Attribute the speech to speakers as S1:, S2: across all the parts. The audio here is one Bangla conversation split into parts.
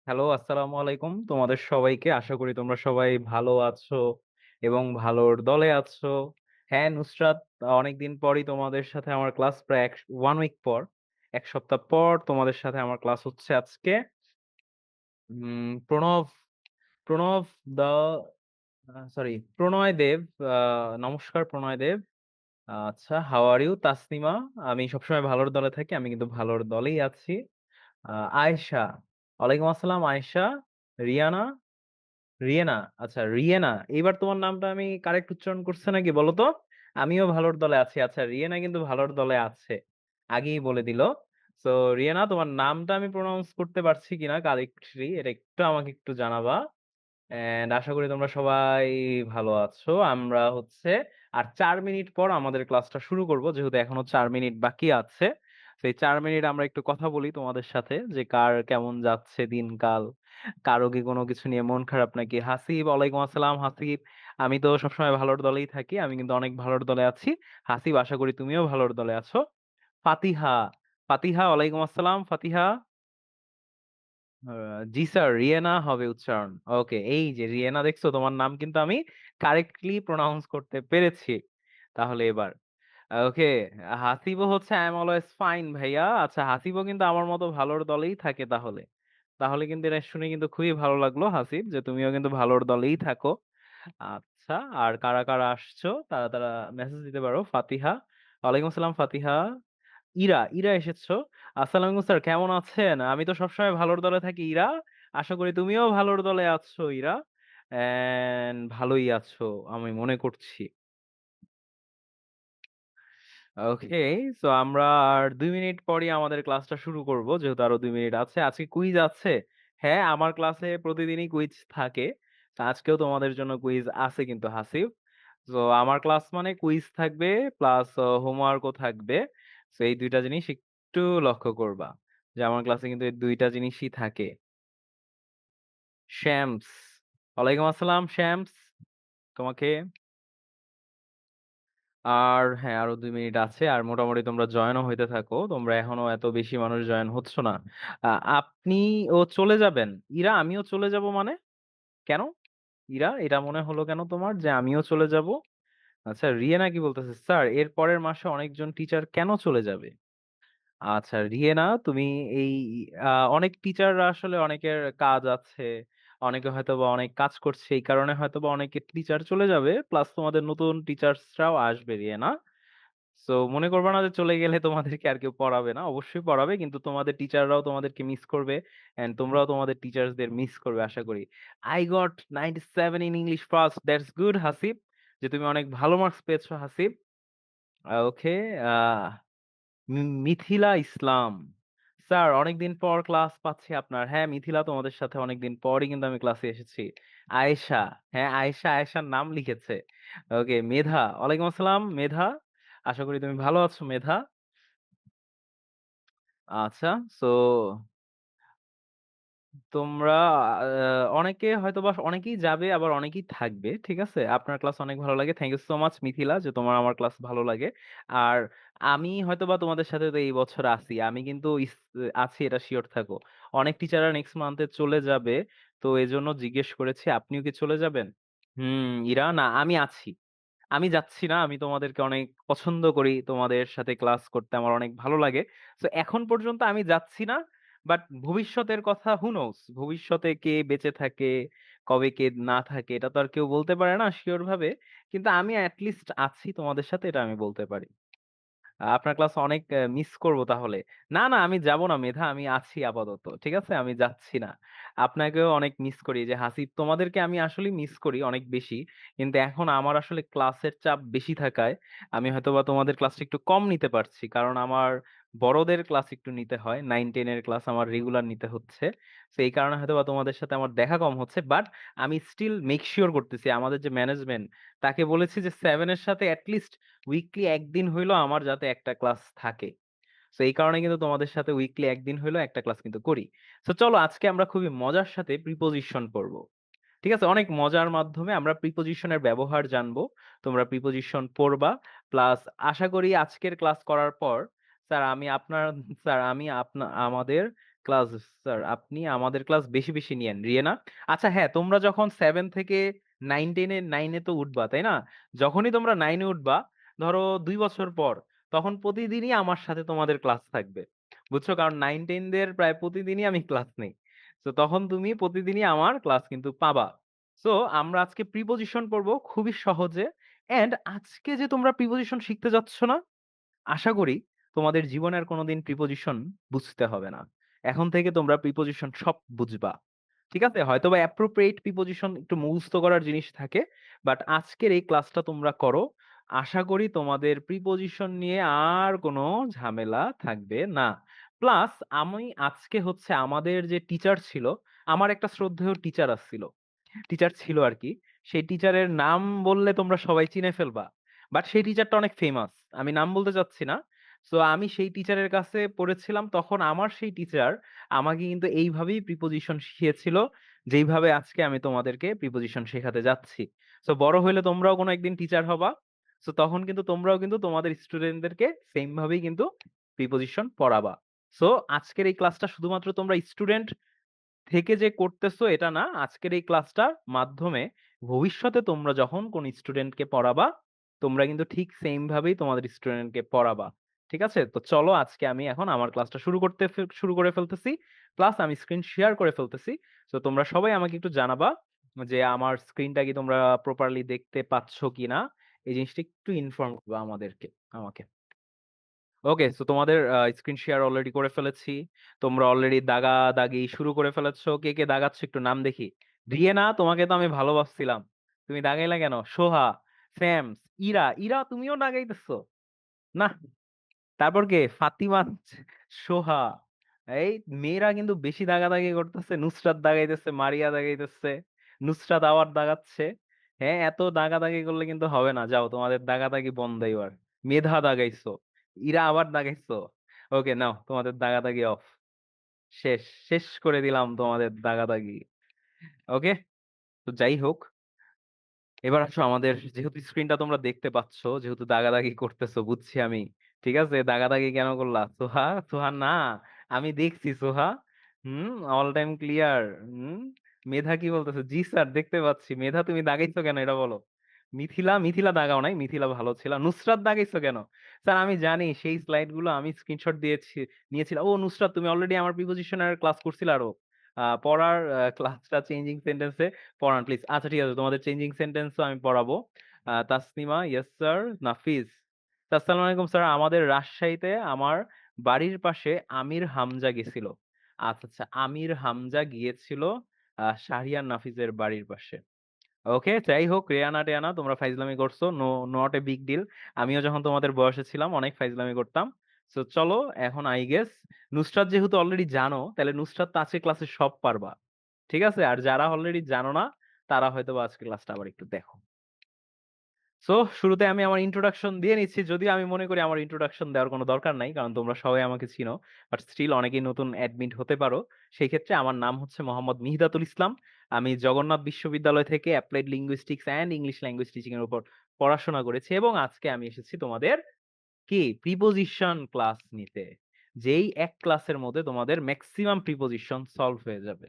S1: হ্যালো, আসসালামু আলাইকুম। তোমাদের সবাইকে। আশা করি তোমরা সবাই ভালো আছো এবং ভালোর দলে আছো। হ্যাঁ, নুসরাত অনেকদিন পরই তোমাদের সাথে আমার ক্লাস প্রায় 1 উইক পর, ১ সপ্তাহ পর তোমাদের সাথে আমার ক্লাস হচ্ছে আজকে। প্রণব প্রণব দা সরি প্রণয় দেব। আ নমস্কার প্রণয় দেব। আচ্ছা, হাউ আর ইউ? তাসনিমা, আমি সবসময় ভালোর দলে থাকি। আমি কিন্তু ভালোর দলেই আছি। আ আয়েশা, ওয়ালাইকুম আসসালাম আয়েশা। রিয়ানা রিয়েনা, আচ্ছা রিয়েনা। এইবার তোমার নামটা আমি কারেক্ট উচ্চারণ করছি নাকি বলো তো? আমিও ভালোর দলে আছি। আচ্ছা রিয়েনা কিন্তু ভালোর দলে আছে। আগেই বলে দিল। সো রিয়েনা, তোমার নামটা আমি প্রনাউন্স করতে পারছি কিনা কারেক্টলি এটা একটু আমাকে একটু জানাবা। অ্যান্ড আশা করি তোমরা সবাই ভালো আছো। আমরা হচ্ছে আর ৪ মিনিট পর আমাদের ক্লাসটা শুরু করব। যেহেতু এখনো ৪ মিনিট বাকি আছে। সেই ৪ মিনিট আমরা একটু কথা বলি তোমাদের সাথে যে কার কেমন যাচ্ছে দিনকাল। কারো কি কোনো কিছু নিয়ে মন খারাপ নাকি? হাসিব, ওয়ালাইকুম আসসালাম হাসিব। আমি তো সবসময় ভালোর দলেই থাকি। আমি কিন্তু অনেক ভালোর দলে আছি। হাসিব, আশা করি তুমিও ভালোর দলে আছো। ফাতিহা, ফাতিহা, ওয়ালাইকুম আসসালাম ফাতিহা। আ জি স্যার, রিয়েনা হবে উচ্চারণ। ওকে, এই যে রিয়েনা দেখছো তোমার নাম কিন্তু আমি কারেক্টলি প্রোনাউন্স করতে পেরেছি। তাহলে এবার ওকে, হাসিবও হচ্ছে আই এম অলওয়েজ ফাইন ভাইয়া। আচ্ছা হাসিবও কিন্তু আমার মতো ভালোর দলেই থাকে তাহলে। তাহলে কিন্তু এটা শুনে কিন্তু খুবই ভালো লাগলো হাসিব যে তুমিও কিন্তু ভালোর দলেই থাকো। আচ্ছা, আর কারা আসছো তারা মেসেজ দিতে পারো। ফাতিহা, ওয়ালাইকুম আসসালাম ফাতিহা। ইরা এসেছো। আসসালামু আলাইকুম স্যার, কেমন আছেন? আমি তো সবসময় ভালোর দলে থাকি ইরা। আশা করি তুমিও ভালোর দলে আছো ইরা। ভালোই আছো আমি মনে করছি। ওকে, সো আমরা আর ২ মিনিট পরেই আমাদের ক্লাসটা শুরু করব। যেহেতু আরো ২ মিনিট আছে। আজকে কুইজ আছে। হ্যাঁ, আমার ক্লাসে প্রতিদিনই কুইজ থাকে। তো আজকেও তোমাদের জন্য কুইজ আছে কিন্তু হাসিব। সো আমার ক্লাস মানে কুইজ থাকবে প্লাস হোমওয়ার্কও থাকবে। সো এই ২ টা জিনিস একটু লক্ষ্য করবা। যে আমার ক্লাসে কিন্তু এই ২ টা জিনিসই থাকে। শ্যামস, ওয়ালাইকুম আসসালাম শ্যামস তোমাকে। আর হ্যাঁ, আরো ২ মিনিট আছে। আর মোটামুটি তোমরা জয়েনও হইতে থাকো। তোমরা এখনো এত বেশি মানুষ জয়েন হচ্ছ না। আ আপনিও চলে যাবেন? ইরা, আমিও চলে যাব মানে? কেন? ইরা, এটা মনে হলো কেন তোমার যে আমিও চলে যাব? আচ্ছা, রিয়েনা কি বলতেছে? স্যার এর পরের মাসে অনেকজন টিচার কেন চলে যাবে? আচ্ছা, রিহেনা তুমি এই অনেক টিচাররা আসলে অনেকের কাজ আছে। অনেকে হয়তোবা অনেক কাজ করছে। এই কারণে হয়তোবা অনেকে টিচার চলে যাবে। প্লাস তোমাদের নতুন টিচার্সরাও আসবে রিহেনা। সো মনে করবা না যে চলে গেলে তোমাদেরকে আর কেউ পড়াবে না। অবশ্যই পড়াবে। কিন্তু তোমাদের টিচাররাও তোমাদেরকে মিস করবে। অ্যান্ড তোমরাও তোমাদের টিচার্সদের মিস করবে আশা করি। I got 97 in English first. That's good Hasib. যে তুমি অনেক ভালো মার্কস পেয়েছো হাসিব। ওকে, আ মিথিলা ইসলাম। স্যার অনেকদিন পর ক্লাস পাচ্ছি আপনার। হ্যাঁ, মিথিলা তোমাদের সাথে অনেকদিন পরই কিন্তু আমি ক্লাসে এসেছি। আয়েশা, হ্যাঁ, আয়েশার নাম লিখেছে। ওকে, মেধা, ওয়ালাইকুম আসসালাম মেধা। আশা করি তুমি ভালো আছো মেধা। আচ্ছা, সো তোমরা অনেকে হয়তোবা অনেকেই যাবে আবার অনেকেই থাকবে। ঠিক আছে? আপনার ক্লাস অনেক ভালো লাগে। Thank you so much Mithila যে তোমার আমার ক্লাস ভালো লাগে। আর আমি হয়তোবা তোমাদের সাথে তো এই বছর আছি। আমি কিন্তু আছি এটা সিওর থাকো। অনেক টিচাররা নেক্সট মান্থ এ চলে যাবে। তো এজন্য জিজ্ঞেস করেছি আপনিও কি চলে যাবেন? ইরা, না আমি আছি। আমি যাচ্ছি না। আমি তোমাদেরকে অনেক পছন্দ করি। তোমাদের সাথে ক্লাস করতে আমার অনেক ভালো লাগে। সো এখন পর্যন্ত আমি যাচ্ছি না। বাট ভবিষ্যতের কথা who knows? ভবিষ্যতে কে বেঁচে থাকে, কবে কে না থাকে এটা তো আর কেউ বলতে পারে না সিওর ভাবে। কিন্তু আমি এট লিস্ট আছি তোমাদের সাথে এটা আমি বলতে পারি। আপনার ক্লাস অনেক মিস করব তাহলে। না, আমি যাব না মেধা। আমি আছি আপাতত। ঠিক আছে? আমি যাচ্ছি না। আপনাকেও অনেক মিস করি যে হাসিব তোমাদেরকে আমি আসলেই মিস করি অনেক বেশি। কিন্তু এখন আমার আসলে ক্লাসের চাপ বেশি থাকায় আমি হয়তোবা তোমাদের ক্লাসটা একটু কম নিতে পারছি। কারণ আমার বড়দের ক্লাস একটু নিতে হয়। 9-10 এর ক্লাস আমার রেগুলার নিতে হচ্ছে। সো এই কারণে হয়তোবা তোমাদের সাথে আমার দেখা কম হচ্ছে। বাট আমি স্টিল মেক সিউর করতেছি আমাদের যে ম্যানেজমেন্ট তাকে বলেছি যে 7 এর সাথে এট লিস্ট উইকলি ১ দিন হইলেও আমার যাতে একটা ক্লাস থাকে। সো এই কারণে কিন্তু তোমাদের সাথে উইকলি ১ দিন হইলেও একটা ক্লাস কিন্তু করি। সো চলো আজকে আমরা খুবই মজার সাথে প্রিপোজিশন পড়ব। ঠিক আছে? অনেক মজার মাধ্যমে আমরা প্রিপোজিশন এর ব্যবহার জানবো। তোমরা প্রিপোজিশন পড়বা। প্লাস আশা করি আজকের ক্লাস করার পর স্যার আমি আপনার স্যার আমি আমাদের ক্লাস স্যার আপনি আমাদের ক্লাস বেশি, বেশি নিয়েন। রিয়েনা? আচ্ছা হ্যাঁ, তোমরা যখন 7 থেকে 9-10 এ 9 এ তো উঠবা, তাই না? যখনই তোমরা 9 এ উঠবা, ধরো ২ বছর পর, তখন প্রতিদিনই আমার সাথে তোমাদের ক্লাস থাকবে। বুঝছো? কারণ 9-10 দের প্রায় প্রতিদিনই আমি ক্লাস নেই। সো তখন তুমি প্রতিদিনই আমার ক্লাস কিন্তু পাবা। সো আমরা আজকে প্রিপোজিশন পড়বো খুবই সহজে। অ্যান্ড আজকে যে তোমরা প্রিপোজিশন শিখতে যাচ্ছ না? আশা করি তোমাদের জীবনে আর কোনোদিন প্রিপোজিশন বুঝতে হবে না। এখন থেকে তোমরা প্রিপোজিশন সব বুঝবা। ঠিক আছে? হয়তোবা appropriate প্রিপোজিশন একটু মুখস্থ করার জিনিস থাকে। বাট আজকের এই ক্লাসটা তোমরা করো। আশা করি তোমাদের প্রিপোজিশন নিয়ে আর কোনো ঝামেলা থাকবে না। প্লাস আমি আজকে হচ্ছে আমাদের যে টিচার ছিল, আমার একটা শ্রদ্ধেয় টিচার ছিল আরকি। সেই টিচারের নাম বললে তোমরা সবাই চিনে ফেলবা। বাট সেই টিচারটা অনেক ফেমাস। আমি নাম বলতে চাচ্ছি না। সো আমি সেই টিচারের কাছে পড়েছিলাম। তখন আমার সেই টিচার আমাকে কিন্তু এইভাবেই প্রিপোজিশন শিখিয়েছিল, যেইভাবে আজকে আমি তোমাদেরকে প্রিপোজিশন শেখাতে যাচ্ছি। সো বড় হইলে তোমরাও কোনো একদিন টিচার হবা। সো তখন কিন্তু তোমরাও কিন্তু তোমাদের স্টুডেন্টদেরকে সেইম ভাবেই কিন্তু প্রিপোজিশন পড়াবা। সো আজকের এই ক্লাসটা শুধুমাত্র তোমরা স্টুডেন্ট থেকে যে করতেছো এটা না, আজকের এই ক্লাসটার মাধ্যমে ভবিষ্যতে তোমরা যখন কোন স্টুডেন্টকে পড়াবা, তোমরা কিন্তু ঠিক সেইম ভাবেই তোমাদের স্টুডেন্টকে পড়াবা। ঠিক আছে? তো চলো আজকে আমি এখন আমার ক্লাসটা শুরু করে ফেলতেছি। প্লাস আমি স্ক্রিন শেয়ার করে ফেলতেছি। সো তোমরা সবাই আমাকে একটু জানাবা যে আমার স্ক্রিনটা কি তোমরা প্রপারলি দেখতে পাচ্ছ কিনা? এই জিনিসটা একটু ইনফর্ম করবা আমাকে। ওকে, সো তোমাদের স্ক্রিন শেয়ার অলরেডি করে ফেলেছি। তোমরা অলরেডি দাগাদাগি শুরু করে ফেলেছো। কে, কে দাগাচ্ছ একটু নাম দেখি। রিয়েনা তোমাকে তো আমি ভালো ভাবছিলাম। তুমি দাগাইলা কেন? সোহা, স্যামস, ইরা তুমিও দাগাইতেছো? নাহ। তারপর কে? ফাতিমা, সোহা। এই মেয়েরা কিন্তু বেশি দাগাদাগি করতেছে। নুসরাত দাগাইতেছে, মারিয়া দাগাইতেছে, নুসরাত আবার দাগাচ্ছে। হ্যাঁ, এত দাগাদাগি করলে কিন্তু হবে না। যাও তোমাদের দাগাদাগি বন্ধ এবার। মেধা দাগাইছো। ইরা আবার দাগাইছো। ওকে নাও তোমাদের দাগাদাগি অফ। শেষ। শেষ করে দিলাম তোমাদের দাগাদাগি। ওকে? তো যাই হোক, এবার আসো আমাদের যেহেতু স্ক্রিনটা তোমরা দেখতে পাচ্ছ, যেহেতু দাগাদাগি করতেছো বুঝছি আমি। ঠিক আছে? দাগাদাগি কেন করলা? সোহা না। আমি দেখছি সোহা। হুম, অল টাইম ক্লিয়ার। হুম, মেধা কি বলতেছে? জি স্যার দেখতে পাচ্ছি। মেধা তুমি দাগাইছো কেন এটা বলো? মিথিলা দাগাও নাই। মিথিলা ভালো ছিল। নুসরাত দাগাইছো কেন? স্যার আমি জানি সেই স্লাইড গুলো আমি স্ক্রিনশট নিয়েছিলাম। ও নুসরাত তুমি অলরেডি আমার প্রিপোজিশনের ক্লাস করছিলে আরো। পড়ার ক্লাসটা চেঞ্জিং সেন্টেন্স এ পড়ান প্লিজ। আচ্ছা ঠিক আছে তোমাদের চেঞ্জিং সেন্টেন্সও আমি পড়াবো। Tasnima, yes sir. নাফিজ, আসসালামু আলাইকুম স্যার। আমাদের রাজশাহীতে আমার বাড়ির পাশে আমির হামজা গেছিল। আচ্ছা, আচ্ছা আমির হামজা গিয়েছিল শাহরিয়ার নাফিজের বাড়ির পাশে। ওকে, যাই হোক রেয়ানা-টেয়ানা তোমরা ফাইজলামি করছো। Not a big deal. আমিও যখন তোমাদের বয়সে ছিলাম অনেক ফাইজলামি করতাম। সো চলো এখন আই গেস নুসরাত যেহেতু অলরেডি জানো, তাহলে নুসরাত তো আজকে ক্লাসে সব পারবা। ঠিক আছে? আর যারা অলরেডি জানো না, তারা হয়তোবা আজকে ক্লাসটা আবার একটু দেখো। সো শুরুতে আমি আমার ইন্ট্রোডাকশন দিয়ে নিচ্ছি। যদিও আমি মনে করি আমার ইন্ট্রোডাকশন দেওয়ার কোনো দরকার নাই। কারণ তোমরা সবাই আমাকে চিনো। বাট স্টিল অনেকেই নতুন অ্যাডমিট হতে পারো। সেই ক্ষেত্রে আমার নাম হচ্ছে মোহাম্মদ মিহিদাতুল ইসলাম। আমি জগন্নাথ বিশ্ববিদ্যালয় থেকে applied linguistics and English language teaching এর উপর পড়াশোনা করেছি এবং আজকে আমি এসেছি তোমাদের কি প্রিপোজিশন ক্লাস নিতে। যেই এক ক্লাসের মধ্যে তোমাদের মেক্সিমাম প্রিপোজিশন সলভ হয়ে যাবে।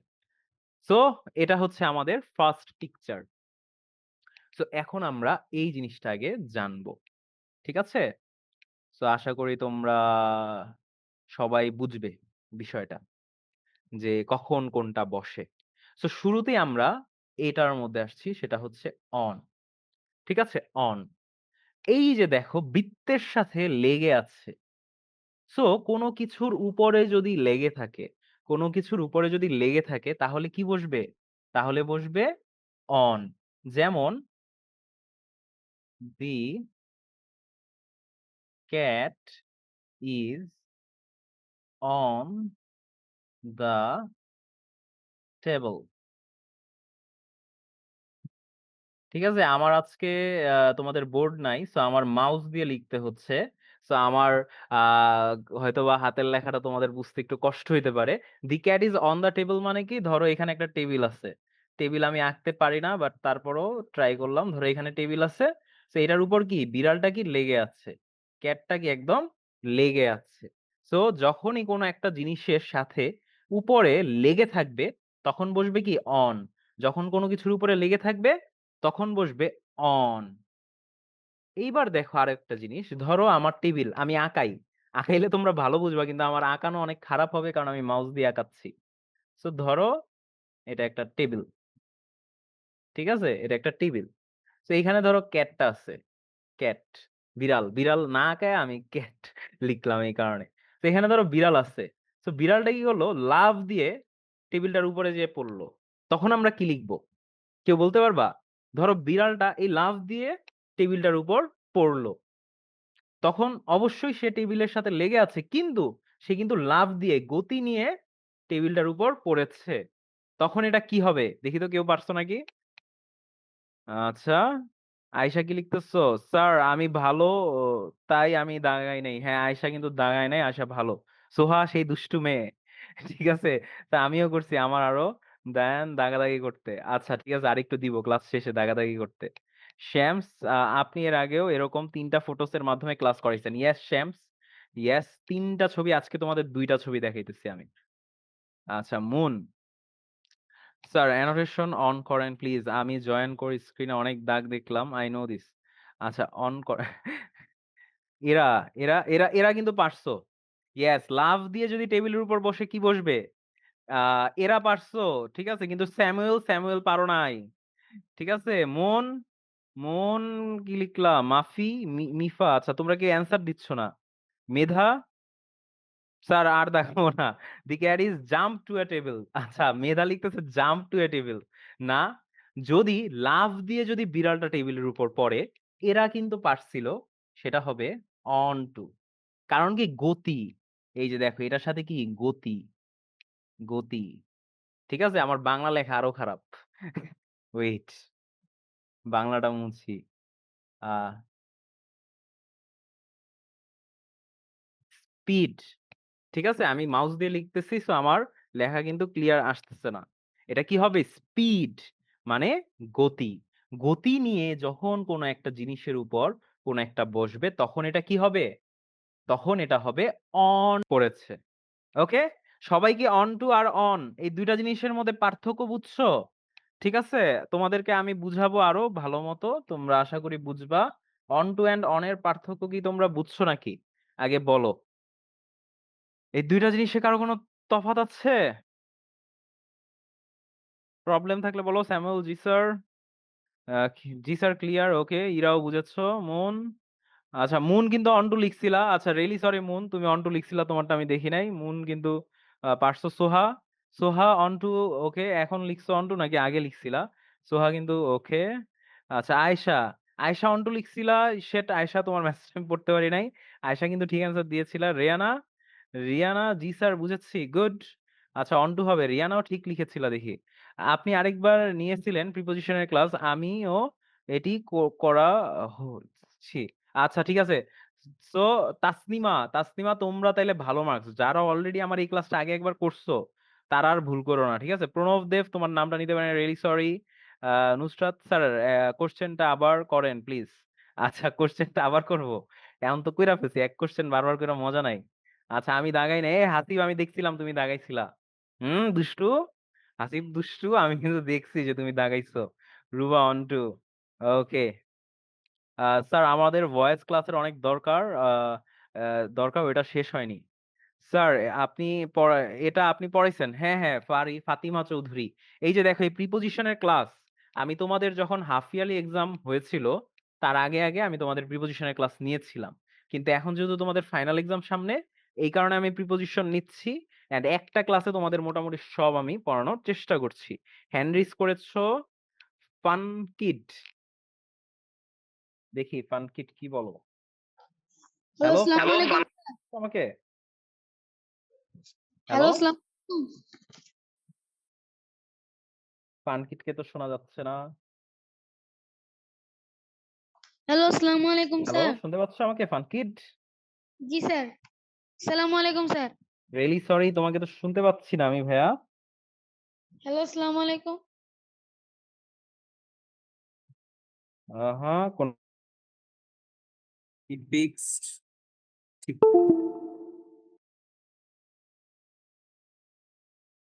S1: সো এটা হচ্ছে আমাদের ফার্স্ট পিকচার। সো এখন আমরা এই জিনিসটা আগে জানবো। ঠিক আছে? সো আশা করি তোমরা সবাই বুঝবে বিষয়টা যে কখন কোনটা বসে। সো শুরুতেই আমরা এটার মধ্যে আসছি সেটা হচ্ছে অন। ঠিক আছে? অন। এই যে দেখো বৃত্তের সাথে লেগে আছে। সো কোনো কিছুর উপরে যদি লেগে থাকে, কোনো কিছুর উপরে যদি লেগে থাকে তাহলে কি বসবে? তাহলে বসবে অন। যেমন the cat is on the table. ঠিক আছে? আমার আজকে তোমাদের বোর্ড নাই। সো আমার মাউস দিয়ে লিখতে হচ্ছে। সো আমার আ হয়তোবা হাতের লেখাটা তোমাদের বুঝতে একটু কষ্ট হইতে পারে। The cat is on the table মানে কি? ধরো এখানে একটা টেবিল আছে। টেবিল আমি আঁকতে পারি না বাট তারপরেও ট্রাই করলাম। ধরো এখানে টেবিল আছে। সো এটার উপর কি? বিড়ালটা কি লেগে আছে। ক্যাটটা কি একদম লেগে আছে। সো যখনই কোনো একটা জিনিসের সাথে উপরে লেগে থাকবে তখন বসবে কি অন, যখন কোনো কিছুর উপরে লেগে থাকবে তখন বসবে অন। এইবার দেখো আরেকটা জিনিস, ধরো আমার টেবিল, আমি আঁকাই, আঁকাইলে তোমরা ভালো বুঝবা, কিন্তু আমার আঁকানো অনেক খারাপ হবে কারণ আমি মাউস দিয়ে আঁকাচ্ছি। তো ধরো এটা একটা টেবিল, ঠিক আছে, এটা একটা টেবিল। তো এখানে ধরো ক্যাটটা আছে, ক্যাট, বিড়াল, বিড়াল না আঁকায় আমি ক্যাট লিখলাম এই কারণে। তো এখানে ধরো বিড়াল আছে, তো বিড়ালটা কি করলো, লাফ দিয়ে টেবিলটার উপরে যেয়ে পড়লো, তখন আমরা কি লিখবো, কেউ বলতে পারবা? ধরো বিড়ালটা এই লাফ দিয়ে টেবিলটার উপর পড়লো, তখন অবশ্যই সে টেবিলের সাথে লেগে আছে, কিন্তু সে কিন্তু লাফ দিয়ে গতি নিয়ে টেবিলটার উপর পড়েছে, তখন এটা কি হবে দেখি তো, কেউ পারছো নাকি? আচ্ছা, আয়শা কি লিখতেছো? স্যার আমি ভালো, তাই আমি দাগাই নাই। হ্যাঁ, আয়শা কিন্তু দাগায় নাই, আয়শা ভালো। সোহা সেই দুষ্টু মেয়ে ঠিক আছে, তা আমিও করছি, আমার আরো দেন দাগাদাগি করতে। আচ্ছা ঠিক আছে, আরেকটু দিব ক্লাস শেষে দাগাদাগি করতে। শ্যামস, আপনি এর আগেও এরকম 3টা ফটোসের মাধ্যমে ক্লাস করাইছেন। ইয়েস শ্যামস, ইয়েস, 3টা ছবি, আজকে তোমাদের 2টা ছবি দেখাইতেছি আমি। আচ্ছা মুন, স্যার অ্যানোটেশন অন করেন প্লিজ, আমি জয়েন করে স্ক্রিনে অনেক দাগ দেখলাম, আই নো দিস। আচ্ছা অন করে এরা এরা কিন্তু পারছো। ইয়েস, লাভ দিয়ে যদি টেবিলের উপর বসে কি বসবে, এরা পারছো, ঠিক আছে, কিন্তু স্যামুয়েল, স্যামুয়েল পারো নাই, ঠিক আছে। মন, মন কি লিখলাম, মাফি, মিফা, আচ্ছা তোমরা কি অ্যান্সার দিচ্ছ না? মেধা, স্যার আর দেখাবো না, the cat is jump to A table, আচ্ছা মেধা লিখতেছে জাম্প টু এ টেবিল, না, যদি লাফ দিয়ে যদি বিড়ালটা টেবিলের উপর পড়ে, এরা কিন্তু পারছিল, সেটা হবে অন টু, কারণ কি গতি, এই যে দেখো এটার সাথে কি গতি, গতি, ঠিক আছে। আমার বাংলা লেখা আরো খারাপ ওয়েট, বাংলাটা মুছি। আহ স্পিড, ঠিক আছে, আমি মাউস দিয়ে লিখতেছি, সো আমার লেখা কিন্তু ক্লিয়ার আসতেছে না। এটা কি হবে, স্পিড মানে গতি, গতি নিয়ে যখন কোনো একটা জিনিসের উপর কোন একটা বসবে তখন এটা কি হবে, তখন এটা হবে অন পড়েছে। ওকে, সবাই কি অন টু আর অন এই 2টা জিনিসের মধ্যে পার্থক্য বুঝছো? ঠিক আছে, তোমাদেরকে আমি বুঝাবো আরো ভালো মতো, তোমরা আশা করি বুঝবা। অন টু এন্ড অন এর পার্থক্য কি তোমরা বুঝছো নাকি, আগে বলো। এই 2টা জিনিসে কারো কোনো তফাৎ আছে? প্রবলেম থাকলে বলো। স্যামুয়েল, জি স্যার, জি স্যার ক্লিয়ার, ওকে, ইরাও বুঝেছো। মুন, আচ্ছা মুন কিন্তু অন্টু লিখছিলা, আচ্ছা রিয়েলি সরি মুন, তুমি অন্টু লিখছিলা, তোমারটা আমি দেখি নাই। মুন কিন্তু পারছো। সোহা, সোহা অন্টু, ওকে, এখন লিখছো অন্টু নাকি আগে লিখছিলা? সোহা কিন্তু ওকে। আচ্ছা আয়েশা, আয়েশা অন্টু লিখছিলা, সেটা আয়েশা তোমার মেসেজ আমি পড়তে পারি নাই, আয়েশা কিন্তু ঠিক অ্যান্সার দিয়েছিলা। রিয়ানা, রিয়ানা জি স্যার বুঝেছি, গুড। আচ্ছা অন্টু হবে, রিয়ানাও ঠিক লিখেছিলা দেখি। আপনি আরেকবার নিয়েছিলেন প্রিপজিশনের ক্লাস, আমিও এটি করা হচ্ছি। আচ্ছা ঠিক আছে। সো তাসনিমা, তাসনিমা তোমরা তাইলে ভালো মার্কস, যারা অলরেডি আমার এই ক্লাসটা আগে একবার করছো তারা আর ভুল করো না, ঠিক আছে। প্রণব দেব তোমার নামটা নিতে পারেন, রিয়েলি সরি। নুসরাত স্যার, কোশ্চেনটা আবার করেন প্লিজ। আচ্ছা কোশ্চেনটা আবার করব, এমন তো কইরা ফেলছি, এক কোশ্চেন বারবার করে মজা নাই। আচ্ছা আমি দাগাই না, এ হাসিব আমি দেখছিলাম তুমি দাগাইছিলা, দুষ্টু, হাসিব দুষ্টু, আমি কিন্তু দেখছি যে তুমি দাগাইছো। Ruba on two, okay. Sir আমাদের ভয়েস ক্লাসের অনেক দরকার, দরকার, ওটা শেষ হয়নি। স্যার আপনি এটা আপনি পড়াইছেন? হ্যাঁ হ্যাঁ, ফাতিমা চৌধুরী। এই যে দেখো এই প্রিপজিশনের ক্লাস, আমি তোমাদের যখন হাফ ইয়ারলি এক্সাম হয়েছিল তার আগে আগে আমি তোমাদের প্রিপজিশনের ক্লাস নিয়েছিলাম, কিন্তু এখন যেহেতু তোমাদের ফাইনাল এক্সাম সামনে, এই কারণে আমি প্রিপজিশন নিচ্ছি, এন্ড একটা ক্লাসে তোমাদের মোটামুটি সব আমি পড়ানোর চেষ্টা করছি। হ্যান্ড রেজ করেছো ফান কিড, দেখি ফান কিড কি বলো।
S2: হ্যালো,
S1: হ্যালো,
S2: আসসালামু আলাইকুম।
S1: আমাকে,
S2: হ্যালো,
S1: হ্যালো,
S2: আসসালামু আলাইকুম।
S1: ফান কিডকে তো শোনা যাচ্ছে না।
S2: হ্যালো, আসসালামু আলাইকুম
S1: হ্যালো,
S2: স্যার।
S1: শুনতে পাচ্ছ আমাকে ফান কিড?
S2: জি স্যার। আসসালামু আলাইকুম স্যার।
S1: রিয়েলি সরি, তোমাকে তো শুনতে পাচ্ছি না আমি ভাইয়া।
S2: হ্যালো, আসসালামু আলাইকুম।
S1: হ্যাঁ কোন ফিক্সড, ঠিক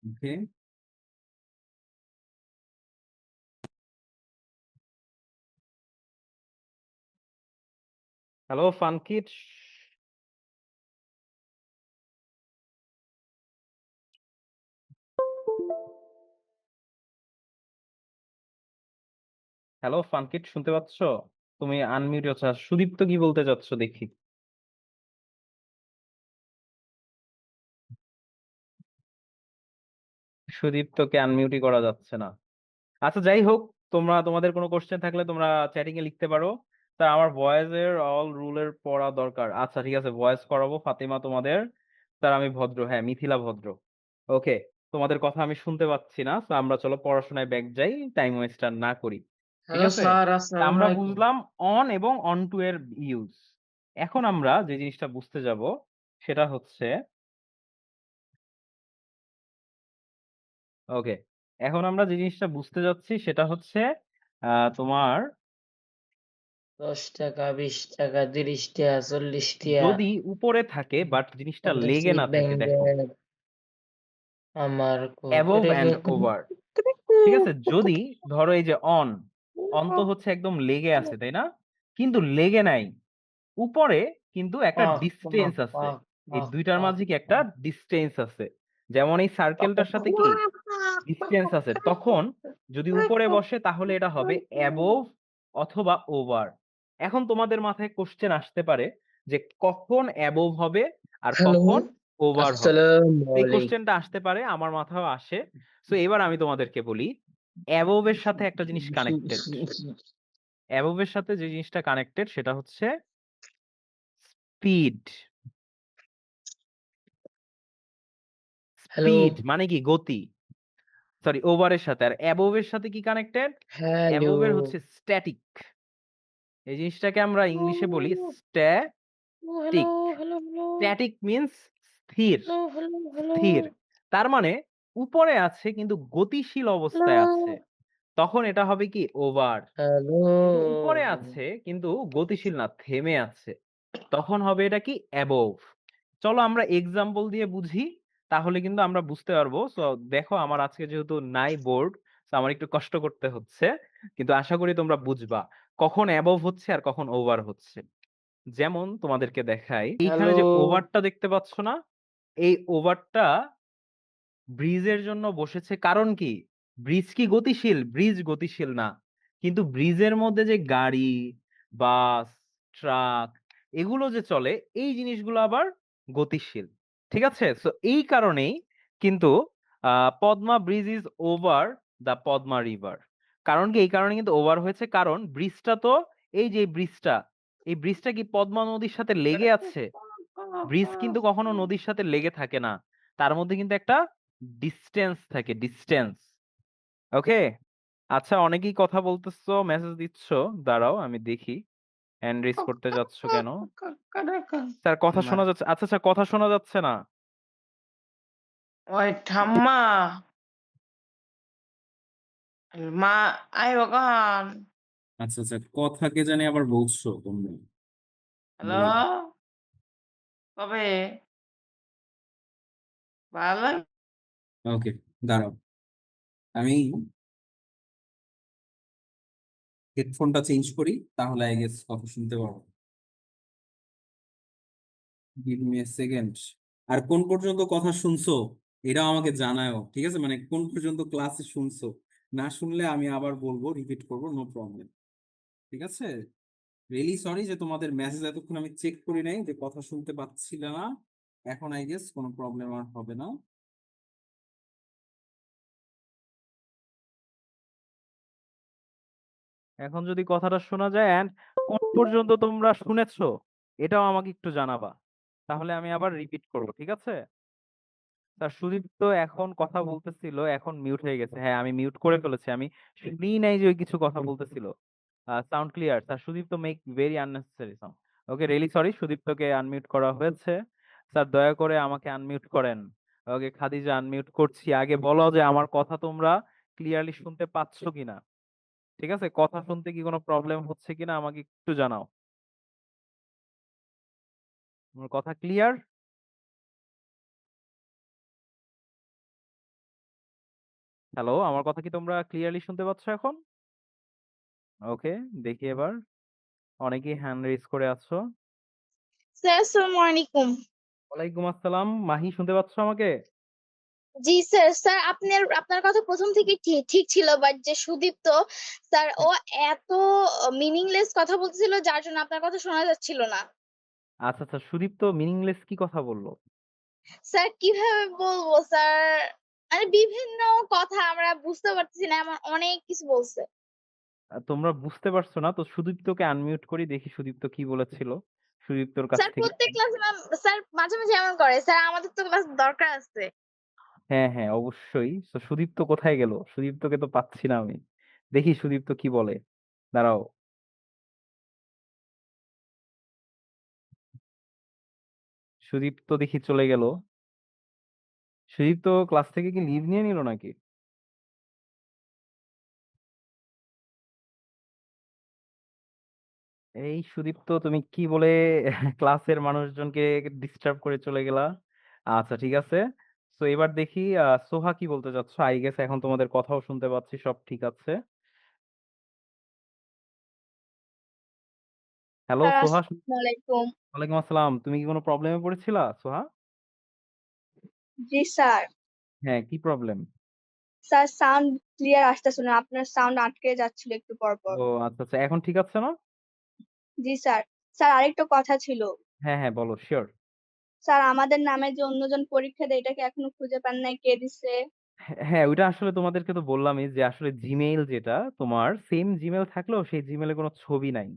S1: ওকে। হ্যালো ফানকিট। হ্যালো ফানকিট শুনতে পাচ্ছ? তুমি আনমিউট আচ্ছা সুদীপ্ত কি বলতে চাচ্ছ দেখি। সুদীপ্তকে আনমিউটই করা যাচ্ছে না। আচ্ছা যাই হোক, তোমরা তোমাদের কোনো কোশ্চেন থাকলে তোমরা চ্যাটিং এ লিখতে পারো। তা আমার ভয়েস এর অল রুলের পড়া দরকার। আচ্ছা ঠিক আছে, ভয়েস করাবো ফাতিমা তোমাদের। স্যার আমি ভদ্র, হ্যাঁ মিথিলা ভদ্র। ওকে, তোমাদের কথা আমি শুনতে পাচ্ছি না। তো আমরা চলো পড়াশোনায় ব্যাক যাই, টাইম ওয়েস্ট আর না করি। ঠিক
S3: হ্যালো
S1: আছে?
S3: স্যার,
S1: তা
S3: আসসালামু
S1: আমরা
S3: আলাইকুম।
S1: বুঝলাম অন এবং অন টু এর ইউজ। এখন আমরা যে জিনিসটা বুঝতে যাব সেটা হচ্ছে ওকে। এখন আমরা যে জিনিসটা বুঝতে যাচ্ছি সেটা হচ্ছে তোমার
S3: 10 টাকা, 20 টাকা, 30 টাকা, 40 টাকা,
S1: যদি উপরে থাকে বাট জিনিসটা লেগে
S3: পঞ্চাশটি
S1: না থাকে দেখো।
S3: ব্যাঙের আমার
S1: অ্যাবভ
S3: কোকিরে
S1: অ্যান্ড ওভার। ঠিক আছে? যদি ধরো এই যে অন, অন তো হচ্ছে একদম লেগে আছে, তাই না? কিন্তু লেগে নাই। উপরে কিন্তু একটা
S3: পাক
S1: ডিসটেন্স
S3: পাক
S1: আছে।
S3: পাক
S1: এই
S3: পাক
S1: ২ টার
S3: পাক
S1: মাঝে কি একটা ডিসটেন্স আছে। যেমন এই সার্কেলটার সাথে কি ডিসটেন্স আছে। তখন যদি উপরে বসে তাহলে এটা হবে অ্যাবভ অথবা ওভার। এখন তোমাদের মাথায় কোয়েশ্চেন আসতে পারে যে কখন অ্যাবভ হবে আর
S3: হ্যালো,
S1: কখন ওভার হবে।
S3: আসসালামু
S1: এই
S3: আলাইকুম।
S1: কোয়েশ্চেনটা আসতে পারে, আমার মাথায়ও আসে। সো এবার আমি তোমাদেরকে বলি, অ্যাবভ এর সাথে একটা জিনিস কানেক্টেড। অ্যাবভ এর সাথে যে জিনিসটা কানেক্টেড সেটা হচ্ছে স্পিড।
S3: হ্যালো,
S1: স্পিড মানে কি গতি। সরি ওভার এর সাথে। আর অ্যাবভ এর সাথে কি কানেক্টেড?
S3: হ্যালো,
S1: অ্যাবভ এর হচ্ছে স্ট্যাটিক। এই জিনিসটাকে আমরা ইংলিশে বলি
S3: hello,
S1: static.
S3: Hello, hello,
S1: static means স্থির,
S3: হ্যালো, হ্যালো, হ্যালো,
S1: স্থির। তার মানে উপরে আছে কিন্তু গতিশীল অবস্থায় আছে। তখন এটা হবে কি ওভার।
S3: হ্যালো,
S1: কিন্তু উপরে আছে কিন্তু গতিশীল না, থেমে আছে। তখন হবে এটা কি অ্যাবভ। চলো আমরা এক্সাম্পল দিয়ে বুঝি, তাহলে কিন্তু আমরা বুঝতে পারবো। সো দেখো আমার আজকে যেহেতু নাই বোর্ড, সো আমার একটু কষ্ট করতে হচ্ছে। কিন্তু আশা করি তোমরা বুঝবা কখন অ্যাবভ হচ্ছে আর কখন ওভার হচ্ছে। যেমন তোমাদেরকে দেখাই, এইখানে
S3: হ্যালো,
S1: যে ওভারটা দেখতে পাচ্ছ না? এই ওভারটা ব্রিজের জন্য বসেছে কারণ কি? ব্রিজ কি গতিশীল? ব্রিজ গতিশীল না। কিন্তু ব্রিজের মধ্যে যে গাড়ি, বাস, ট্রাক এগুলো যে চলে এই জিনিসগুলো আবার গতিশীল। ঠিক আছে? সো এই কারণেই কিন্তু Padma bridge is over the Padma river. কারণ কি? এই কারণে কিন্তু ওভার হয়েছে কারণ ব্রিজটা তো এই যে ব্রিজটা, এই ব্রিজটা কি পদ্মা নদীর সাথে লেগে আছে? ব্রিজ কিন্তু কখনো নদীর সাথে লেগে থাকে না। তার মধ্যে কিন্তু একটা ডিসটেন্স থাকে, ডিসটেন্স। ওকে? আচ্ছা অনেকেই কথা বলতেছো, মেসেজ দিচ্ছ। দাঁড়াও আমি দেখি। হ্যান্ড রেইজ করতে যাচ্ছ কেন? স্যার কথা
S3: মা
S1: শোনা যাচ্ছে। আচ্ছা, আচ্ছা কথা শোনা যাচ্ছে না।
S3: ওই ঠাম্মা, মা আইবো কখন?
S1: আচ্ছা, আচ্ছা কথা কে জানি আবার বলছো তোমরা।
S3: হ্যালো,
S1: বলো।
S3: কবে? ভালো
S1: ওকে, দাঁড়াও। আমি হেডফোনটা চেঞ্জ করি তাহলে আই গেস কথা শুনতে পারবো। Give me a second. আর কোন পর্যন্ত কথা শুনছো এটাও আমাকে জানাও। ঠিক আছে? মানে কোন পর্যন্ত ক্লাসে শুনছো। না শুনলে আমি আবার বলবো, রিপিট করবো, নো প্রবলেম। ঠিক আছে? রিয়েলি সরি যে তোমাদের মেসেজ এতক্ষণ আমি চেক করি নাই, যে কথা শুনতে পাচ্ছিলে না। এখন আই গেস কোনো প্রবলেম আর হবে না। এখন যদি কথাটা শোনা যায় এন্ড কোন পর্যন্ত তোমরা শুনেছো এটাও আমাকে একটু জানাবা। তাহলে আমি আবার রিপিট করব। ঠিক আছে? স্যার সুদীপ তো এখন কথা বলতেছিল, এখন মিউট হয়ে গেছে। হ্যাঁ, আমি মিউট করে ফেলেছি। আমি শুনিই নাই যে ওই কিছু কথা বলতেছিল। Sound clear. Sir Sudipta make very unnecessary sound. Okay, really sorry সুদীপ্তকে আনমিউট করা হয়েছে। স্যার দয়া করে আমাকে আনমিউট করেন। ওকে, খাদিজা আনমিউট করছি। আগে বলো যে আমার কথা তোমরা ক্লিয়ারলি শুনতে পাচ্ছ কিনা। ঠিক আছে? কথা শুনতে কি কোনো প্রবলেম হচ্ছে কিনা আমাকে একটু জানাও। আমার কথা ক্লিয়ার? হ্যালো, আমার কথা কি তোমরা ক্লিয়ারলি শুনতে পাচ্ছ এখন? ওকে, দেখি এবার। অনেকেই হ্যান্ড রেইজ করে আছো।
S4: স্যার আসসালামু আলাইকুম।
S1: ওয়ালাইকুম আসসালাম। মাহি শুনতে পাচ্ছ আমাকে?
S4: জি স্যার, আপনার কথা ১ম থেকেই ঠিক ছিল বাট যে সুদীপ্ত স্যার ও এত মিনিংলেস কথা বলতেছিল যার জন্য আপনার কথা শোনা যাচ্ছিল না।
S1: আচ্ছা, আচ্ছা। সুদীপ্ত মিনিংলেস কি কথা বলল?
S4: স্যার কিভাবে বলবো স্যার মানে বিভিন্ন কথা আমরা বুঝতে পারতেছি না এমন অনেক কিছু বলছে।
S1: তোমরা বুঝতে পারছো না তো সুদীপ্তকে আনমিউট করি দেখি সুদীপ্ত কি বলেছিল। সুদীপ্তর কাছ
S4: স্যার
S1: থেকে
S4: প্রত্যেক ক্লাসে স্যার মাঝে, মাঝে এমন করে। স্যার আমাদের তো ক্লাস দরকার আছে।
S1: হ্যাঁ, হ্যাঁ, অবশ্যই। তো সুদীপ্ত কোথায় গেল? সুদীপ্তকে তো পাচ্ছি না আমি। দেখি সুদীপ্ত কি বলে। দাঁড়াও। সুদীপ্ত দেখি চলে গেল। সুদীপ্ত ক্লাস থেকে কি লিভ নিয়ে নিল নাকি? এই সুদীপ্ত তুমি কি বলে ক্লাসের মানুষজনকে ডিস্টার্ব করে চলে গেলা? আচ্ছা ঠিক আছে। তো এবার দেখি সোহা কি বলতে চাচ্ছ? আই গেস এখন তোমাদের কথাও শুনতে পাচ্ছি, সব ঠিক আছে। হ্যালো
S4: স্যার
S1: সোহা।
S4: আসসালামু আলাইকুম।
S1: ওয়ালাইকুম আসসালাম। তুমি কি কোনো প্রবলেমে পড়েছিলা সোহা?
S4: জি স্যার।
S1: হ্যাঁ, কি প্রবলেম?
S4: স্যার সাউন্ড ক্লিয়ার আসতেছে না। আপনার সাউন্ড আটকে যাচ্ছিল একটু পর, পর।
S1: ও আচ্ছা, আচ্ছা। এখন ঠিক আছে না?
S4: জি স্যার। স্যার আরেকটা কথা ছিল।
S1: হ্যাঁ, হ্যাঁ বলো সিউর।
S4: স্যার আমাদের নামে যে অন্যজন পরীক্ষা দেয় এটা কি এখনো খুঁজে পান নাই কে দিছে?
S1: হ্যাঁ, ওইটা আসলে তোমাদেরকে তো বললামই যে আসলে Gmail যেটা তোমার সেম Gmail থাকলেও সেই Gmail এ কোনো ছবি নাই।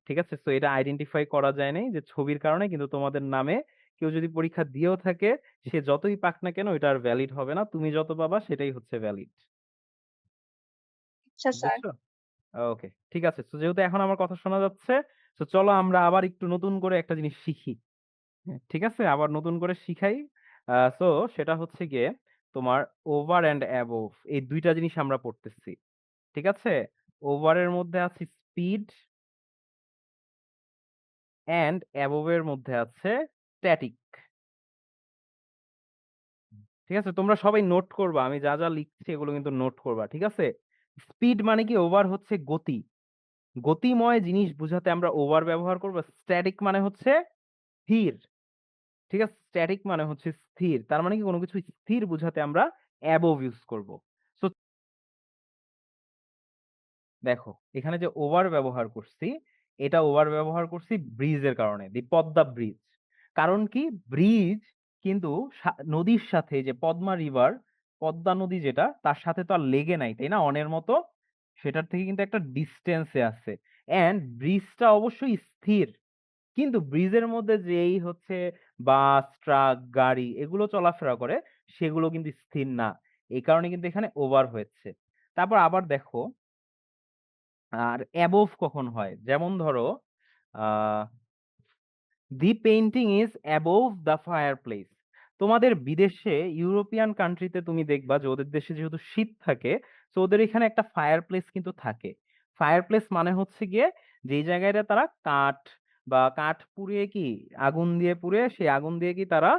S1: ঠিক আছে? সো এটা আইডেন্টিফাই করা যায় নাই যে ছবির কারণে কিন্তু তোমাদের নামে কেউ যদি পরীক্ষা দিয়েও থাকে সে যতই পাক না কেন ওইটা আর ভ্যালিড হবে না। তুমি যত পাবা সেটাই হচ্ছে ভ্যালিড।
S4: আচ্ছা স্যার।
S1: বুঝছো? ওকে, ঠিক আছে। সো যেহেতু এখন আমার কথা শোনা যাচ্ছে, সো চলো আমরা আবার একটু নতুন করে একটা জিনিস শিখি। হ্যাঁ, ঠিক আছে? আবার নতুন করে শিখাই। সো সেটা হচ্ছে গিয়ে তোমার ওভার অ্যান্ড অ্যাবভ এই ২ টা জিনিস আমরা পড়তেছি। ঠিক আছে? ওভার এর মধ্যে আছে স্পিড অ্যান্ড অ্যাবভ এর মধ্যে আছে স্ট্যাটিক। ঠিক আছে? তোমরা সবাই নোট করবা। আমি যা, যা লিখছি এগুলো কিন্তু নোট করবা। ঠিক আছে? স্পিড মানে কি ওভার হচ্ছে গতি। গতিময় জিনিস বুঝাতে আমরা ওভার ব্যবহার করব। স্ট্যাটিক মানে হচ্ছে স্থির। ঠিক আছে? স্ট্যাটিক মানে হচ্ছে স্থির। তার মানে কি কোন কিছু স্থির বুঝাতে আমরা অ্যাবভ ইউজ করব। সো দেখো, এখানে যে ওভার ব্যবহার করছি, এটা ওভার ব্যবহার করছি ব্রিজের কারণে। পদ্মা ব্রিজ। কারণ কি? ব্রিজ কিন্তু নদীর সাথে যে পদ্মা রিভার, পদ্মা নদী যেটা তার সাথে তো আর লেগে নাই, তাই না? অনের মতো সেটার থেকে কিন্তু একটা ডিসট্যান্স এ আছে। অ্যান্ড ব্রিজটা অবশ্যই স্থির। কিন্তু ব্রিজের মধ্যে যেই হচ্ছে বাস, ট্রাক, গাড়ি এগুলো চলাফেরা করে সেগুলো কিন্তু স্থির না। এই কারণে কিন্তু এখানে ওভার হয়েছে। তারপর আবার দেখো আর অ্যাবভ কখন হয়? যেমন ধরো আ "The painting is above the fireplace" তোমাদের বিদেশে ইউরোপিয়ান কান্ট্রিতে তুমি দেখবা যে ওদের দেশে যেহেতু শীত থাকে, সো ওদের এখানে একটা ফায়ারপ্লেস কিন্তু থাকে। ফায়ারপ্লেস মানে হচ্ছে গিয়ে যেই জায়গায়টা তারা কাঠ বা কাঠ পুড়িয়ে কি আগুন দিয়ে পুড়িয়ে সেই আগুন দিয়ে কি তারা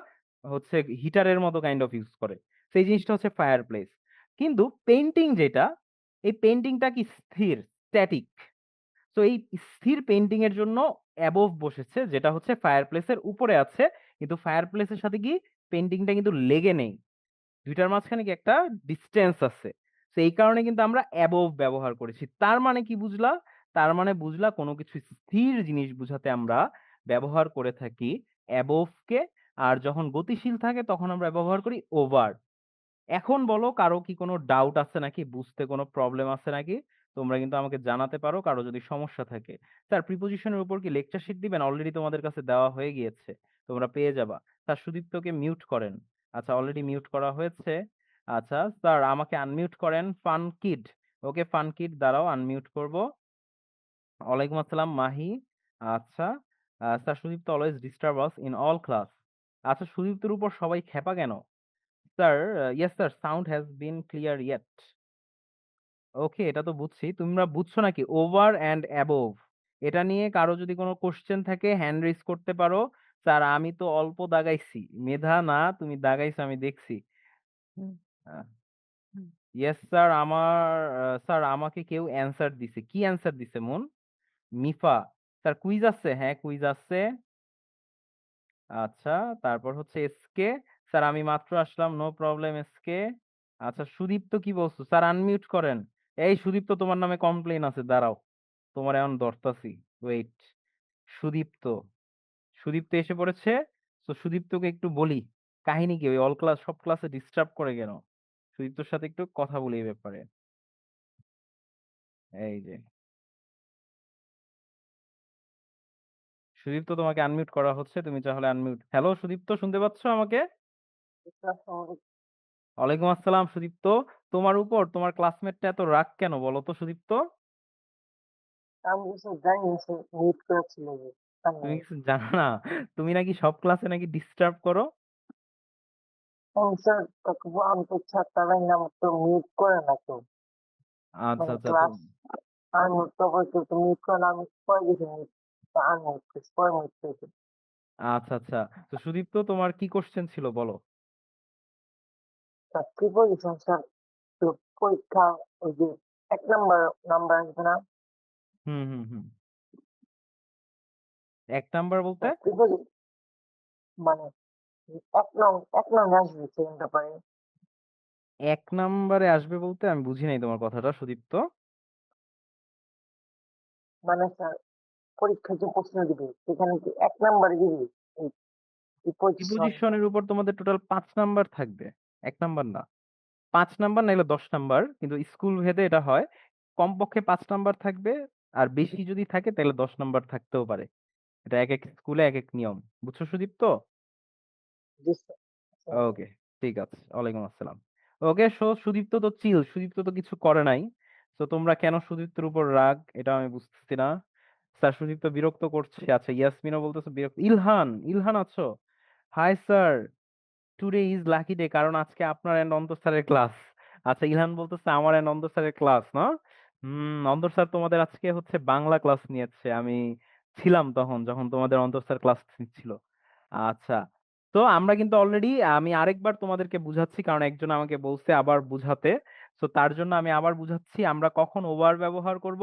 S1: হচ্ছে হিটারের মতো কাইন্ড অফ ইউজ করে। সেই জিনিসটা হচ্ছে ফায়ারপ্লেস। কিন্তু পেইন্টিং যেটা, এই পেইন্টিংটা কি স্থির, স্ট্যাটিক। তো এই স্থির পেইন্টিং এর জন্য অ্যাবভ বসেছে যেটা হচ্ছে ফায়ারপ্লেস এর উপরে আছে। কিন্তু ফায়ারপ্লেস এর সাথে কি পেইন্টিংটা কিন্তু লেগে নেই। ২ টার মাঝখানে কি একটা ডিসট্যান্স আছে। তো এই কারণে কিন্তু আমরা অ্যাবভ ব্যবহার করেছি। তার মানে কি বুঝলা? তার মানে বুঝলা কোন কিছু স্থির জিনিস বুঝাতে আমরা ব্যবহার করে থাকি অ্যাবভ কে। আর যখন গতিশীল থাকে তখন আমরা ব্যবহার করি ওভার। এখন বলো কারো কি কোনো ডাউট আছে নাকি? বুঝতে কোনো প্রবলেম আছে নাকি? তোমরা কিন্তু আমাকে জানাতে পারো কারো যদি সমস্যা থাকে। স্যার প্রিপোজিশন এর উপর কি লেকচার শিট দিবেন? অলরেডি তোমাদের কাছে দেওয়া হয়ে গিয়েছে। তোমরা পেয়ে যাবা। স্যার সুদীপ্তকে মিউট করেন। আচ্ছা অলরেডি মিউট করা হয়েছে। আচ্ছা স্যার আমাকে আনমিউট করেন fun kid. Okay fun kid দাঁড়াও আনমিউট করব। ওয়ালাইকুম আসসালাম মাহি। আচ্ছা sir Sudipta always disturb us in all class. আচ্ছা সুদীপ্তর উপর সবাই ক্ষেপা কেন? Sir, yes sir, sound has been clear yet. Okay, এটা তো বুঝছি। তোমরা বুঝছো নাকি? ওভার অ্যান্ড অ্যাবভ এটা নিয়ে কারো যদি কোনো কোয়েশ্চেন থাকে হ্যান্ড রেইজ করতে পারো। স্যার আমি তো অল্প দাগাইছি। মেধা না তুমি দাগাইছো আমি দেখছি। হুম, আ ইয়েস স্যার স্যার আমাকে কেউ অ্যান্সার দিছে। কি অ্যান্সার দিছে মন? মিফা। স্যার কুইজ আছে? হ্যাঁ, কুইজ আছে। আচ্ছা, তারপর হচ্ছে এসকে। স্যার আমি মাত্র আসলাম, নো প্রবলেম এসকে। আচ্ছা, সুদীপ্ত কি বলছো? স্যার আনমিউট করেন। এই সুদীপ্ত তোমার নামে কমপ্লেইন আছে, দাঁড়াও। তোমার এখন ধরতাছি। ওয়েট। সুদীপ্ত। সুদীপ্ত এসে পড়েছে। তো সুদীপ্তকে একটু বলি। কাহিনী কি? ওই অল ক্লাস সব ক্লাসে ডিস্টার্ব করে কেন? সুদীপ্তর সাথে একটু কথা বলি এই ব্যাপারে। এই যে। সুদীপ্ত তোমাকে আনমিউট করা হচ্ছে। তুমি তাহলে আনমিউট। হ্যালো সুদীপ্ত, শুনতে পাচ্ছ আমাকে? ওয়ালাইকুম আসসালাম সুদীপ্ত। তোমার উপর তোমার ক্লাসমেটটা এত রাগ কেন বলো তো সুদীপ্ত?
S3: আমি কিছু জানি না, সে মিউট করেছিল যে।
S1: তুমি কিছু জানো না? তুমি নাকি সব ক্লাসে নাকি ডিস্টার্ব করো?
S3: স্যার আমি তো ছাত্ররাই নাম তো মিউট করে না তো,
S1: আচ্ছা
S3: মানে
S1: আচ্ছা
S3: ক্লাস আনমিউট তো করতে তো মিউট করে না, আমি পরে গেছি মিউট আনমিউট করেছি, পরে মিউট করেছি।
S1: আচ্ছা আচ্ছা। তো সুদীপ্ত তোমার কি কোশ্চেন ছিল বলো?
S3: স্যার কি বলেছেন স্যার? তো পরীক্ষা ওই যে 1 নাম্বার নাম্বার আসবে না?
S1: হুম হুম হুম। 1 নাম্বার বলতে?
S3: স্যার কি বলি, মানে 1 নং আসবে সেকেন্ড পেপারে।
S1: 1 নাম্বারে আসবে বলতে আমি বুঝি নাই তোমার কথাটা সুদীপ্ত।
S3: মানে স্যার পরীক্ষায় যে প্রশ্ন দিবে সেখানে কি 1 নাম্বারে দিবে এই এই পজিশন?
S1: প্রিপজিশনের উপর তোমাদের টোটাল 5 নাম্বার থাকবে। 1 নাম্বার না। 5 নাম্বার নাইলে 10 নাম্বার, কিন্তু স্কুল ভেদে এটা হয়। কমপক্ষে 5 নাম্বার থাকবে। আর বেশি যদি থাকে তাহলে 10 নাম্বার থাকতেও পারে। এটা এক এক স্কুলে এক এক নিয়ম। বুঝছো সুদীপ্ত?
S3: জি স্যার।
S1: ওকে, ঠিক আছে। ওয়ালাইকুম আসসালাম। ওকে, সুদীপ্ত তো চিল, সুদীপ্ত তো কিছু করে নাই। তো তোমরা কেন সুদীপ্তর উপর রাগ এটা আমি বুঝতেছি না। স্যার সুদীপ্ত বিরক্ত করছে। আচ্ছা, ইয়াসমিনও বলতেছে বিরক্ত। ইলহান, ইলহান আছো? Hi sir, today is lucky day, কারণ আজকে আপনার এন্ড অন্তর স্যারের ক্লাস। আচ্ছা, ইলহান বলতেছে আমার এন্ড অন্তর স্যারের ক্লাস না? অন্তর স্যার তোমাদের আজকে হচ্ছে বাংলা ক্লাস নিয়েছে। আমি ছিলাম তখন যখন তোমাদের অন্তর স্যার ক্লাস নিচ্ছিল। আচ্ছা, তো আমরা কিন্তু অলরেডি, আমি আরেকবার তোমাদেরকে বুঝাচ্ছি কারণ একজন আমাকে বলছে আবার বুঝাতে। তো তার জন্য আমি আবার বুঝাচ্ছি, আমরা কখন ওভার ব্যবহার করব?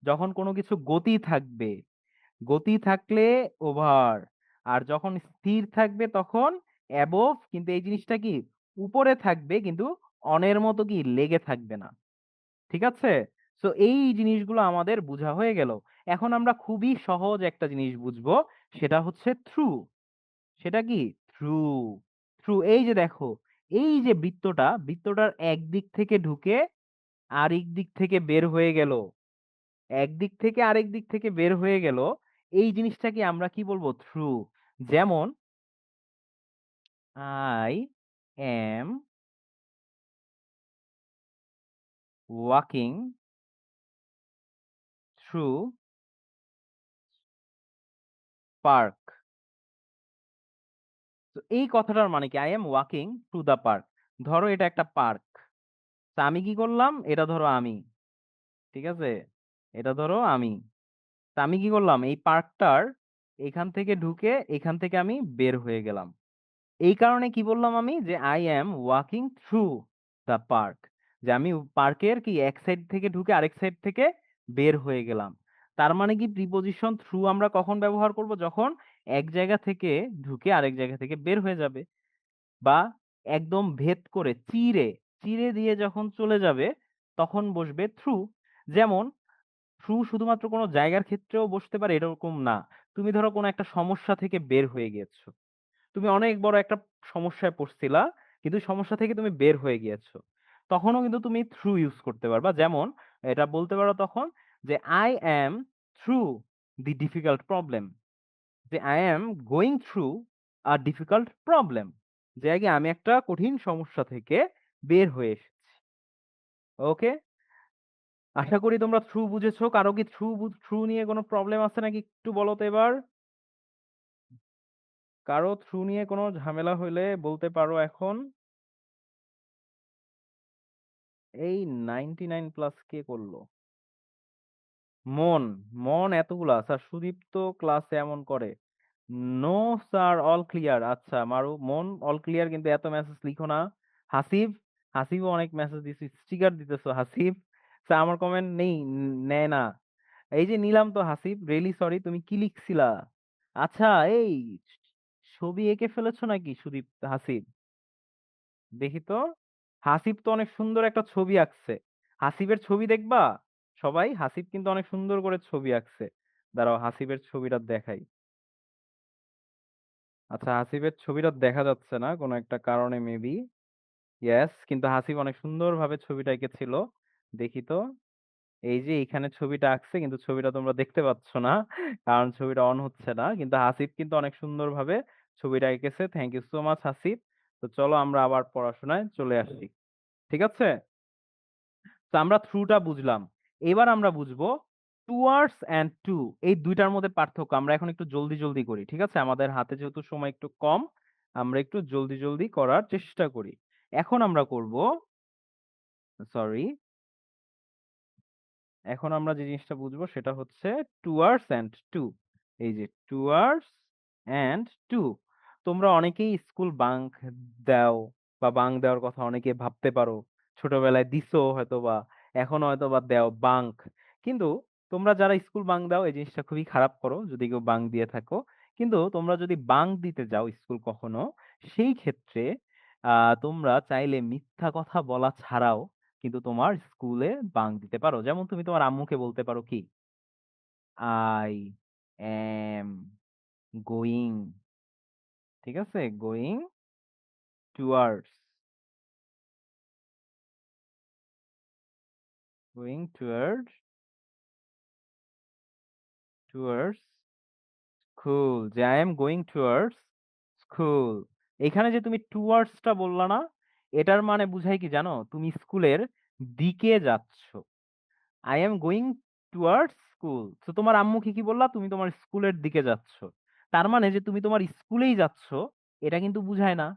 S1: যখন কোনো কিছু গতি থাকবে। গতি থাকলে ওভার। আর যখন স্থির থাকবে তখন অ্যাবোভ, কিন্তু এই জিনিসটা কি উপরে থাকবে কিন্তু অনের মতো কি লেগে থাকবে না। ঠিক আছে? সো এই জিনিসগুলো আমাদের বোঝা হয়ে গেল। এখন আমরা খুবই সহজ একটা জিনিস বুঝবো, সেটা হচ্ছে থ্রু। সেটা কি? থ্রু। থ্রু, এই যে দেখো, এই যে বৃত্তটা, বৃত্তটার একদিক থেকে ঢুকে আরেক দিক থেকে বের হয়ে গেল। একদিক থেকে আরেক দিক থেকে বের হয়ে গেল। এই জিনিসটাকে আমরা কি বলবো? থ্রু। যেমন I am walking through park. তো এই কথাটার মানে কি? I am walking through the park. ধরো এটা একটা পার্ক। তা আমি কি করলাম? এটা ধরো আমি। ঠিক আছে? এটা ধরো আমি। তা আমি কি করলাম? এই পার্কটার এখান থেকে ঢুকে এখান থেকে আমি বের হয়ে গেলাম। এই কারণে কি বললাম আমি? যে I am walking through the park. যে আমি পার্কের কি এক সাইড থেকে ঢুকে আরেক সাইড থেকে বের হয়ে গেলাম। তার মানে কি প্রিপজিশন থ্রু আমরা কখন ব্যবহার করব? যখন এক জায়গা থেকে ঢুকে আরেক জায়গা থেকে বের হয়ে যাবে, বা একদম ভেদ করে চিরে, চিরে দিয়ে যখন চলে যাবে তখন বসবে থ্রু। যেমন থ্রু শুধুমাত্র কোনো জায়গার ক্ষেত্রেও বসতে পারে এরকম না। তুমি ধরো কোনো একটা সমস্যা থেকে বের হয়ে গিয়েছো। তুমি অনেক বড় একটা সমস্যায় পড়ছিলা, কিন্তু সমস্যা থেকে তুমি বের হয়ে গিয়েছো। তখনও কিন্তু তুমি থ্রু ইউজ করতে পারবা। যেমন এটা বলতে পারো তখন যে I am through the difficult problem. যে I am going through a difficult problem. যে আগে আমি একটা কঠিন সমস্যা থেকে বের হয়ে এসেছি। ওকে, আশা করি তোমরা থ্রু বুঝেছো। কারো কি থ্রু নিয়ে কোনো প্রবলেম আছে নাকি একটু বলো তো এবার? কারো থ্রু নিয়ে কোনো ঝামেলা হইলে বলতে পারো এখন। এই 99 প্লাস কে করলো? মন, মন এতগুলা? স্যার সুদীপ্ত ক্লাসে এমন করে? No sir, all clear. আচ্ছা মারু, মন অল ক্লিয়ার, কিন্তু এত মেসেজ লিখো না। হাসিব, হাসিবও অনেক মেসেজ দিছো, স্টিকার দিতেছো হাসিব। স্যার আমার কমেন্ট নেয় না। এই যে নিলাম তো হাসিব, রিয়েলি সরি। তুমি কি লিখছিলা? আচ্ছা, এই ছবি এঁকে ফেলেছো নাকি সুদীপ হাসিব? দেখি তো। হাসিব তো অনেক সুন্দর একটা ছবি আঁকছে। হাসিবের ছবি দেখবা? সবাই হাসিব কিন্তু অনেক সুন্দর করে ছবি আঁকছে। দাঁড়াও হাসিবের ছবিটা দেখাই। আচ্ছা হাসিবের ছবিটা দেখা যাচ্ছে না কোনো একটা কারণে মেবি। ইয়েস, কিন্তু হাসিব অনেক সুন্দরভাবে ছবিটা এঁকেছিল। দেখি তো। এই যে এখানে ছবিটা আঁকছে কিন্তু ছবিটা তোমরা দেখতে পাচ্ছ না। কারণ ছবিটা অন হচ্ছে না। কিন্তু হাসিব কিন্তু অনেক সুন্দরভাবে ছবিটা এঁকেছে। Thank you so much Hasib. তো চলো আমরা আবার পড়াশোনায় চলে আসি। ঠিক আছে? তো আমরা থ্রুটা বুঝলাম। এবার আমরা বুঝবো টুয়ার্ডস অ্যান্ড টু এই ২ টার মধ্যে পার্থক্য। আমরা এখন একটু জলদি করি। ঠিক আছে? আমাদের হাতে যেহেতু সময় একটু কম, আমরা একটু জলদি করার চেষ্টা করি। এখন আমরা করব সরি, এখন আমরা যে জিনিসটা বুঝবো সেটা হচ্ছে টুয়ার্ডস অ্যান্ড টু। এই যে টুয়ার্ডস অ্যান্ড টু। তোমরা অনেকেই স্কুল বাঙ্ক দাও বা বাঙ্ক দেওয়ার কথা অনেকে ভাবতে পারো। ছোটবেলায় দিছো হয়তোবা, এখনো হয়তোবা দেও বাঙ্ক। কিন্তু তোমরা যারা স্কুল বাঙ্ক দাও এই জিনিসটা খুবই খারাপ করো যদি কেউ বাঙ্ক দিয়ে থাকো। কিন্তু তোমরা যদি বাঙ্ক দিতে যাও স্কুল কখনো, সেই ক্ষেত্রে তোমরা চাইলে মিথ্যা কথা বলা ছাড়াও কিন্তু তোমার স্কুলে বাঙ্ক দিতে পারো। যেমন তুমি তোমার আম্মুকে বলতে পারো কি? আই অ্যাম গোয়িং, ঠিক আছে? Going towards, going towards school. যে I am going towards school. এখানে যে তুমি টুয়ার্ডসটা বললা না? এটার মানে বুঝায় কি জানো? তুমি স্কুলের দিকে যাচ্ছ। I am going towards school. তো তোমার আম্মুকে কি বললা? তুমি তোমার স্কুলের দিকে যাচ্ছ। তার মানে যে তুমি তোমার স্কুলেই যাচ্ছ, এটা কিন্তু বুঝায় না।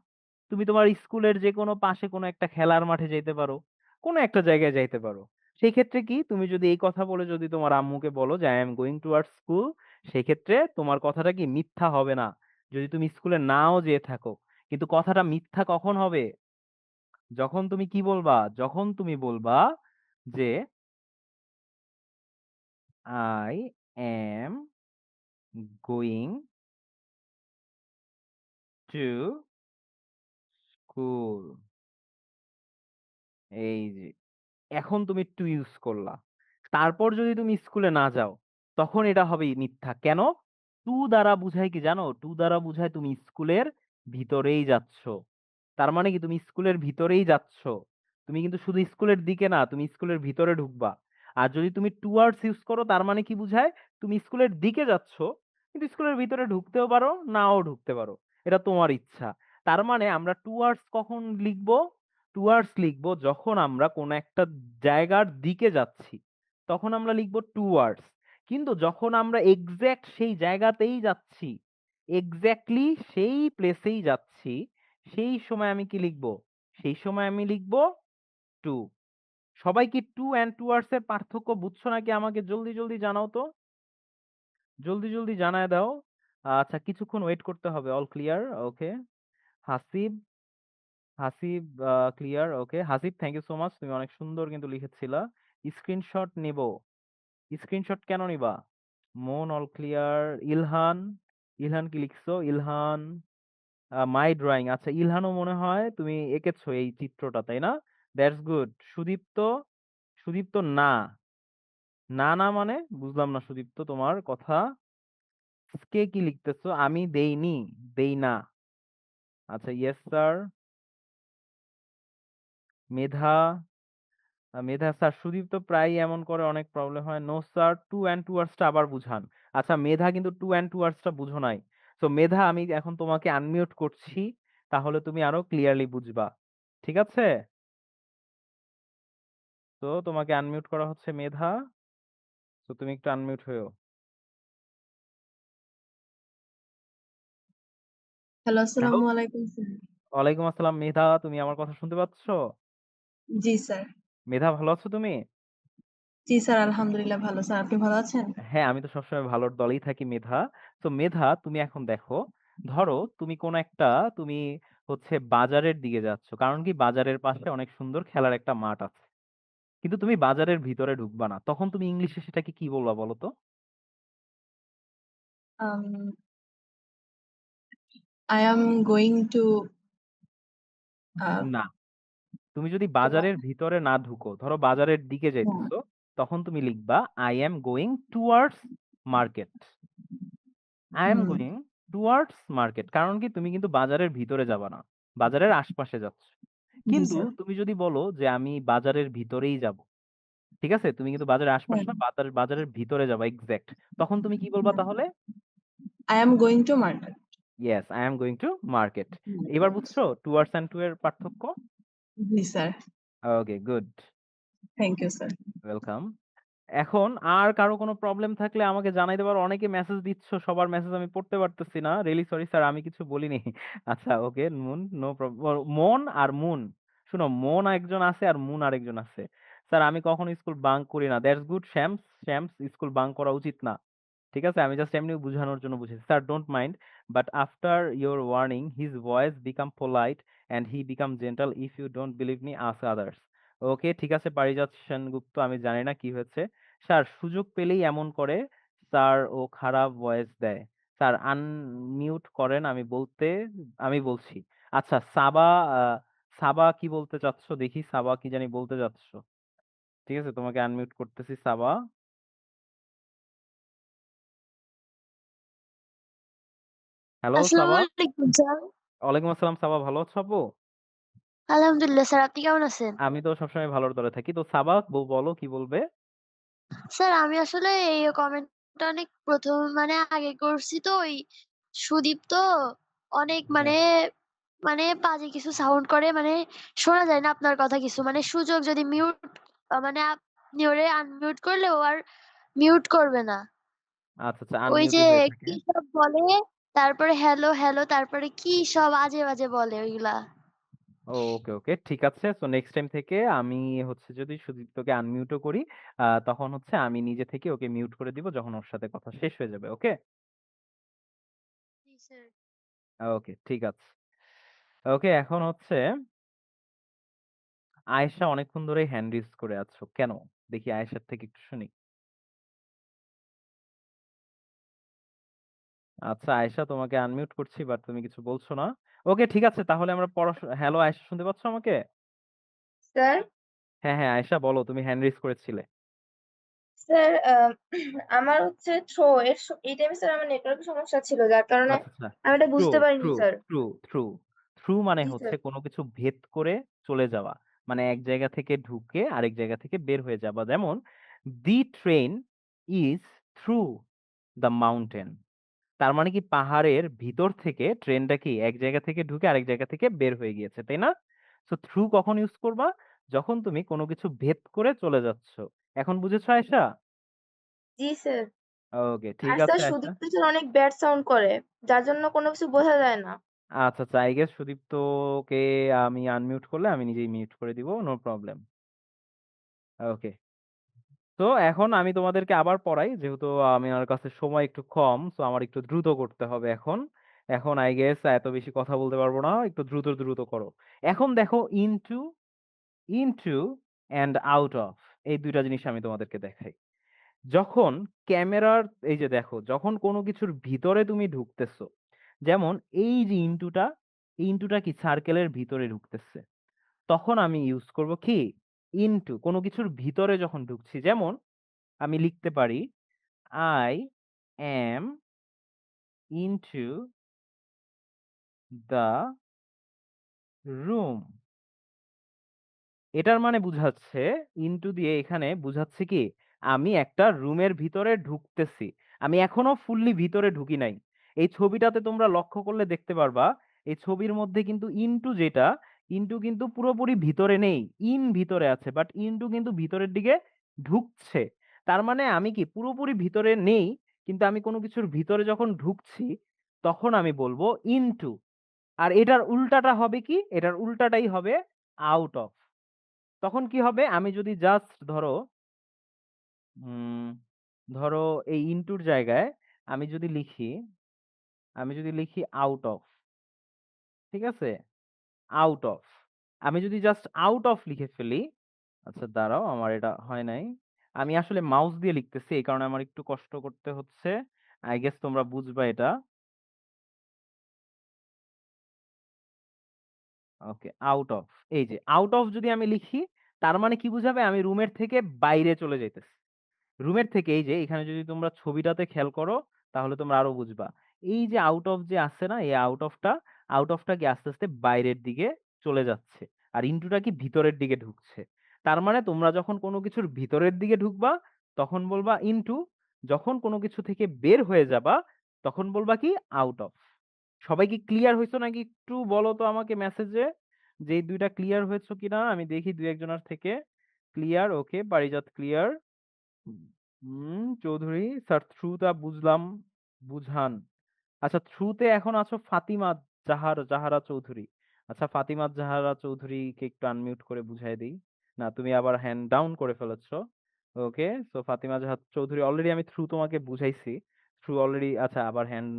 S1: তুমি তোমার স্কুলের যেকোনো পাশে কোনো একটা খেলার মাঠে যাইতে পারো, কোনো একটা জায়গায় যাইতে পারো। সেই ক্ষেত্রে কি তুমি যদি এই কথা বলে যদি তোমার আম্মুকে বলো যে I am going towards school, সেই ক্ষেত্রে তোমার কথাটা কি মিথ্যা হবে না। যদি তুমি স্কুলে নাও যেয়ে থাকো, কিন্তু কথাটা মিথ্যা কখন হবে? যখন তুমি কি বলবা? যখন তুমি বলবা যে I am going to school. এই যে এখন তুমি টু ইউজ করলা। তারপর যদি তুমি স্কুলে না যাও, তখন এটা হবে মিথ্যা। কেন? টু দ্বারা বুঝায় কি জানো? টু দ্বারা বুঝায় তুমি স্কুলের ভিতরেই যাচ্ছ। তার মানে কি তুমি স্কুলের ভিতরেই যাচ্ছ। তুমি কিন্তু শুধু স্কুলের দিকে না, তুমি স্কুলের ভিতরে ঢুকবা। আর যদি তুমি টুয়ার্ডস ইউজ করো তার মানে কি বুঝায়? তুমি স্কুলের দিকে যাচ্ছ, কিন্তু স্কুলের ভিতরে ঢুকতেও পারো, নাও ঢুকতে পারো। এটা তোমার ইচ্ছা। তার মানে আমরা টুয়ার্ডস কখন লিখবো? টুয়ার্ডস লিখবো যখন আমরা কোনো একটা জায়গার দিকে যাচ্ছি, তখন আমরা লিখবো টুয়ার্ডস। কিন্তু যখন আমরা এক্সাক্ট সেই জায়গাতেই যাচ্ছি, এক্স্যাক্টলি সেই প্লেসেই যাচ্ছি, সেই সময় আমি কি লিখবো? সেই সময় আমি লিখবো টু। সবাই কি টু অ্যান্ড টুয়ার্ডস এর পার্থক্য বুঝছো নাকি? আমাকে জলদি জানাও তো। জলদি জানায় দাও। আচ্ছা কিছুক্ষণ ওয়েট করতে হবে। All clear? Okay. Hasib, Hasib clear. Okay. Hasib thank you so much. তুমি অনেক সুন্দর কিন্তু লিখেছিলা। স্ক্রিনশট নিবো। স্ক্রিনশট কেন নিবা? মন অল ক্লিয়ার। ইলহান, ইলহান কি লিখছো? ইলহান মাই ড্রয়িং। আচ্ছা ইলহানও মনে হয় তুমি এঁকেছো এই চিত্রটা, তাই না? That's good. সুদীপ্ত, সুদীপ্ত না, না মানে বুঝলাম না সুদীপ্ত তোমার কথা। কে কি লিখতেছো? আমি দেইনি, দেই না। আচ্ছা ইয়েস স্যার। মেধা, মেধা স্যার সুদীপ্ত প্রায়ই এমন করে, অনেক প্রবলেম হয়। নো স্যার, টু অ্যান্ড টুয়ার্ডসটা আবার বুঝান। আচ্ছা মেধা কিন্তু টু অ্যান্ড টুয়ার্ডসটা বুঝো নাই। তো মেধা আমি এখন তোমাকে আনমিউট করছি, তাহলে তুমি আরো ক্লিয়ারলি বুঝবা। ঠিক আছে? তো তোমাকে আনমিউট করা হচ্ছে মেধা। তো তুমি একটু আনমিউট হয়েও।
S5: হ্যালো,
S1: হ্যালো,
S5: আসসালামু আলাইকুম স্যার।
S1: ওয়ালাইকুম আসসালাম। মেধা তুমি আমার কথা শুনতে পাচ্ছ?
S5: জি স্যার।
S1: মেধা ভালো আছো তুমি?
S5: জি স্যার, আলহামদুলিল্লাহ ভালো। স্যার আপনি ভালো আছেন?
S1: হ্যাঁ, আমি তো সবসময় ভালোর দলেই থাকি মেধা। তো মেধা তুমি এখন দেখো, ধরো তুমি কোন একটা তুমি হচ্ছে বাজারের দিকে যাচ্ছ। কারণ কি বাজারের পাশে অনেক সুন্দর খেলার একটা মাঠ আছে। কিন্তু তুমি বাজারের ভিতরে ঢুকবা না। তখন তুমি ইংলিশে সেটাকে কি বলবা বলো তো?
S5: Um, I am going to
S1: না। তুমি যদি বাজারের ভিতরে না ঢুকো, ধরো বাজারের দিকে
S5: হ্যাঁ,
S1: যাইতেছো, তখন তুমি লিখবা I am going towards market. I am
S5: hmm,
S1: going towards market. কারণ কি তুমি কিন্তু বাজারের ভিতরে যাবা না। বাজারের আশপাশে যাচ্ছ।
S5: জি
S1: কিন্তু
S5: স্যার।
S1: তুমি যদি বলো যে আমি বাজারের ভিতরেই যাব। ঠিক আছে? তুমি কিন্তু বাজারের আশপাশে
S5: হ্যাঁ,
S1: না বাজারের ভিতরে যাবা এক্সাক্ট। তখন তুমি কি বলবা তাহলে?
S5: I am going to market.
S1: Yes, I am going to market. এবার
S5: Market.
S1: বুঝছো towards and to এর পার্থক্য?
S5: জি sir.
S1: Okay, good.
S5: Thank you sir.
S1: Welcome. এখন আর কারো কোনো প্রবলেম থাকলে আমাকে জানাইতে পারো। অনেকে মেসেজ দিচ্ছ, সবার মেসেজ আমি পড়তে পারতেছি না। রিয়েলি সরি স্যার, আমি কিছু বলিনি। আচ্ছা ওকে, মুন নো মন আর মুন। শুনো, মন একজন আছে আর মুন আরেকজন আছে। স্যার আমি কখনো স্কুল বাঙ্ক করি না। That's good Shyam's. Shyam's, school bunk করা উচিত না। ঠিক আছে? আমি জাস্ট এমনি বুঝানোর জন্য বুঝেছি। Sir don't mind, but after your warning his voice become polite and he become gentle. If you don't believe me ask others. Okay ঠিক আছে পারিজাত সেনগুপ্ত, আমি জানি না কি হয়েছে। স্যার সুযোগ পেলেই এমন করে। স্যার ও খারাপ ভয়েস দেয়। স্যার আনমিউট করেন, আমি বলছি। আচ্ছা সাবা, সাবা কি বলতে চাচ্ছ দেখি, সাবা কি জানি বলতে চাচ্ছ। ঠিক আছে, তোমাকে আনমিউট করতেছি সাবা। হ্যালো
S2: আসসালামু
S1: সাবা।
S2: আলাইকুম স্যার।
S1: ওয়ালাইকুম আসসালাম সাবা, ভালো আছো আপু?
S2: আলহামদুলিল্লাহ স্যার, আপনি কেমন আছেন?
S1: আমি তো সবসময় ভালোর দলে থাকি। তো সাবা বলো কি বলবে?
S2: স্যার আমি আসলে এই কমেন্টটা অনেক ১ম মানে আগে করছি তো ওই সুদীপ্ত অনেক
S1: হ্যাঁ।
S2: মানে বাজে কিছু সাউন্ড করে মানে শোনা যায় না আপনার কথা কিছু। মানে সুযোগ যদি মিউট মানে আপনি ওরে আনমিউট করলে ও আর মিউট করবে না।
S1: আচ্ছা, আচ্ছা
S2: ওই যে
S1: আনমিউটেড হয়ে থাকে।
S2: কি সব বলে, তারপরে হ্যালো, হ্যালো তারপরে কি সব আজে-বাজে বলে ওইগুলা।
S1: ওকে, ওকে। ঠিক আছে। সো নেক্সট টাইম থেকে আমি হচ্ছে যদি সুদীপ্তকে আনমিউটও করি, তখন হচ্ছে আমি নিজে থেকে ওকে মিউট করে দিব যখন ওর সাথে কথা শেষ হয়ে যাবে। ওকে?
S2: জি স্যার।
S1: ওকে, ঠিক আছে। ওকে, এখন হচ্ছে আয়েশা অনেকক্ষণ ধরেই হ্যান্ড রেইজ করে আছো। কেন? দেখি আয়েশার থেকে একটু শুনি। আচ্ছা আয়েশা, তোমাকে আনমিউট করছি বাট তুমি কিছু বলছো না। ওকে, ঠিক আছে। তাহলে আমরা হ্যালো আয়েশা, শুনতে পাচ্ছ আমাকে?
S6: স্যার,
S1: হ্যাঁ, হ্যাঁ আয়েশা বলো, তুমি হ্যান্ড রেইজ করেছিলে।
S6: স্যার আমার হচ্ছে থ্রো এই টাইমে স্যার আমার নেটওয়ার্কের সমস্যা ছিল যার কারণে
S1: আচ্ছা, আচ্ছা।
S6: আমি এটা
S1: থ্রু,
S6: বুঝতে পারিনি
S1: through,
S6: sir.
S1: Through, through. Through মানে
S6: জি
S1: হচ্ছে
S6: স্যার।
S1: কোনো কিছু ভেদ করে চলে যাওয়া। মানে এক জায়গা থেকে ঢুকে আরেক জায়গা থেকে বের হয়ে যাওয়া। যেমন the train is through the mountain. তার মানে কি পাহাড়ের ভিতর থেকে ট্রেনটা কি এক জায়গা থেকে ঢুকে আরেক জায়গা থেকে বের হয়ে গিয়েছে, তাই না? সো থ্রু কখন ইউজ করবা? যখন তুমি কোনো কিছু ভেদ করে চলে যাচ্ছ। এখন বুঝেছো আয়েশা?
S6: জি স্যার।
S1: ওকে, ঠিক
S6: আর স্যার
S1: আছে আয়েশা।
S6: সুদীপ্ত স্যার অনেক ব্যাড সাউন্ড করে যার জন্য কোনো কিছু বোঝা যায় না।
S1: আচ্ছা, আচ্ছা। আই গেস সুদীপ্তকে আমি আনমিউট করলে আমি নিজেই মিউট করে দিব। No problem. ওকে। তো এখন আমি তোমাদেরকে আবার পড়াই। যেহেতু আমার কাছে সময় একটু কম, সো আমার একটু দ্রুত করতে হবে এখন। এখন আই গেস এত বেশি কথা বলতে পারবো না। একটু দ্রুত, দ্রুত করো। এখন দেখো into, into and out of, এই ২ টা জিনিস আমি তোমাদেরকে দেখাই। যখন ক্যামেরার এই যে দেখো, যখন কোনো কিছুর ভিতরে তুমি ঢুকতেছো, যেমন এই যে ইনটুটা, এই ইনটুটা কি সার্কেলের ভিতরে ঢুকতেছে। তখন আমি ইউজ করব কি? ইনটু। কোনো কিছুর ভিতরে যখন ঢুকছি, যেমন আমি লিখতে পারি I am into the room. এটার মানে বুঝাচ্ছে, ইনটু দিয়ে এখানে বুঝাচ্ছে কি আমি একটা রুমের ভিতরে ঢুকতেছি। আমি এখনো ফুললি ভিতরে ঢুকি নাই। এই ছবিটাতে তোমরা লক্ষ্য করলে দেখতে পারবা, এই ছবির মধ্যে কিন্তু ইনটু যেটা, ইনটু কিন্তু পুরোপুরি ভিতরে নেই। ভিতরে আছে, বাট ইনটু কিন্তু ভিতরের দিকে ঢুকছে। তার মানে আমি কি পুরোপুরি ভিতরে নেই, কিন্তু আমি কোনো কিছুর ভিতরে যখন ঢুকছি তখন আমি বলবো ইনটু। আর এটার উল্টাটা হবে কি? এটার উল্টাটাই হবে আউট অফ। তখন কি হবে? আমি যদি জাস্ট উম ধরো এই ইনটুর জায়গায় আমি যদি লিখি, আউট অফ, ঠিক আছে? Out of. আমি যদি জাস্ট আউট অফ লিখে ফেলি, আচ্ছা দাঁড়াও আমার এটা হয় নাই। আমি আসলে মাউস দিয়ে লিখতেছি এই কারণে আমার একটু কষ্ট করতে হচ্ছে। আই গেস তোমরা বুঝবা এটা। ওকে, আউট অফ। এই যে আউট অফ যদি আমি লিখি তার মানে কি বুঝাবে? আমি রুমের থেকে বাইরে চলে যাইতেছি। রুমের থেকে এই যে এখানে যদি তোমরা ছবিটাতে খেয়াল করো তাহলে তোমরা আরো বুঝবা। এই যে আউট অফ যে আছে না, এই আউট অফটা কি আস্তে আস্তে বাইরের দিকে চলে যাচ্ছে। আর ইনটুটা কি ভিতরের দিকে ঢুকছে। তার মানে তোমরা যখন কোনো কিছুর ভিতরের দিকে ঢুকবা তখন বলবা ইনটু, যখন কোনো কিছু থেকে বের হয়ে যাবা তখন বলবা কি আউট অফ। সবাই কি ক্লিয়ার হইছো নাকি একটু বলো তো আমাকে মেসেজে যে এই দুইটা ক্লিয়ার হয়েছো কিনা, আমি দেখি দুই একজনের থেকে। ক্লিয়ার, ওকে, পারিজাত ক্লিয়ার। চৌধুরী স্যার থ্রুটা বুঝলাম, বুঝান। আচ্ছা, থ্রুতে এখন আছো ফাতিমা জাহারা চৌধুরী। আচ্ছা, ফাতিমা জাহারা চৌধুরীকে একটু আনমিউট করে বুঝাই দিই। না, তুমি আবার হ্যান্ড ডাউন করে ফেলেছো। ওকে, সো ফাতিমা জাহারা চৌধুরী অলরেডি আমি থ্রু তোমাকে বুঝাইছি। থ্রু অলরেডি, আচ্ছা আবার হ্যান্ড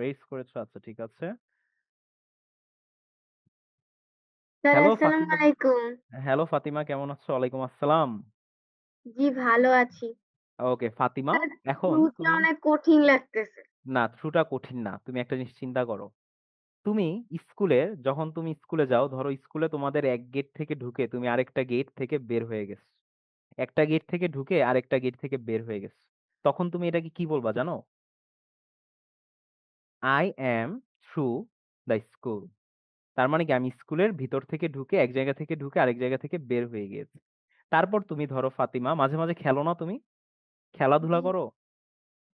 S1: রেইজ করেছো, আচ্ছা ঠিক আছে।
S7: স্যার
S1: হ্যালো
S7: আসসালামু
S1: ফাতিমা।
S7: আলাইকুম।
S1: হ্যালো ফাতিমা, কেমন আছো? ওয়ালাইকুম আসসালাম।
S7: জি ভালো আছি।
S1: ওকে ফাতিমা,
S7: স্যার
S1: এখন
S7: শুরুতে
S1: তুমি,
S7: অনেক কঠিন লাগতেছে।
S1: না থ্রুটা কঠিন না। তুমি একটা জিনিস চিন্তা করো। তুমি যখন তুমি স্কুলে যাও, ধরো স্কুলে তোমাদের এক গেট থেকে ঢুকে তুমি আরেকটা গেট থেকে বের হয়ে গেছো। একটা গেট থেকে ঢুকে আরেকটা গেট থেকে বের হয়ে গেছো। তখন তুমি এটাকে কি বলবা জানো? I am through the school. তার মানে কি আমি স্কুলের ভিতর থেকে ঢুকে এক জায়গা থেকে ঢুকে আরেক জায়গা থেকে বের হয়ে গিয়েছি। তারপর তুমি ধরো ফাতিমা, মাঝে মাঝে খেলো না তুমি? খেলাধুলা
S7: জি
S1: করো?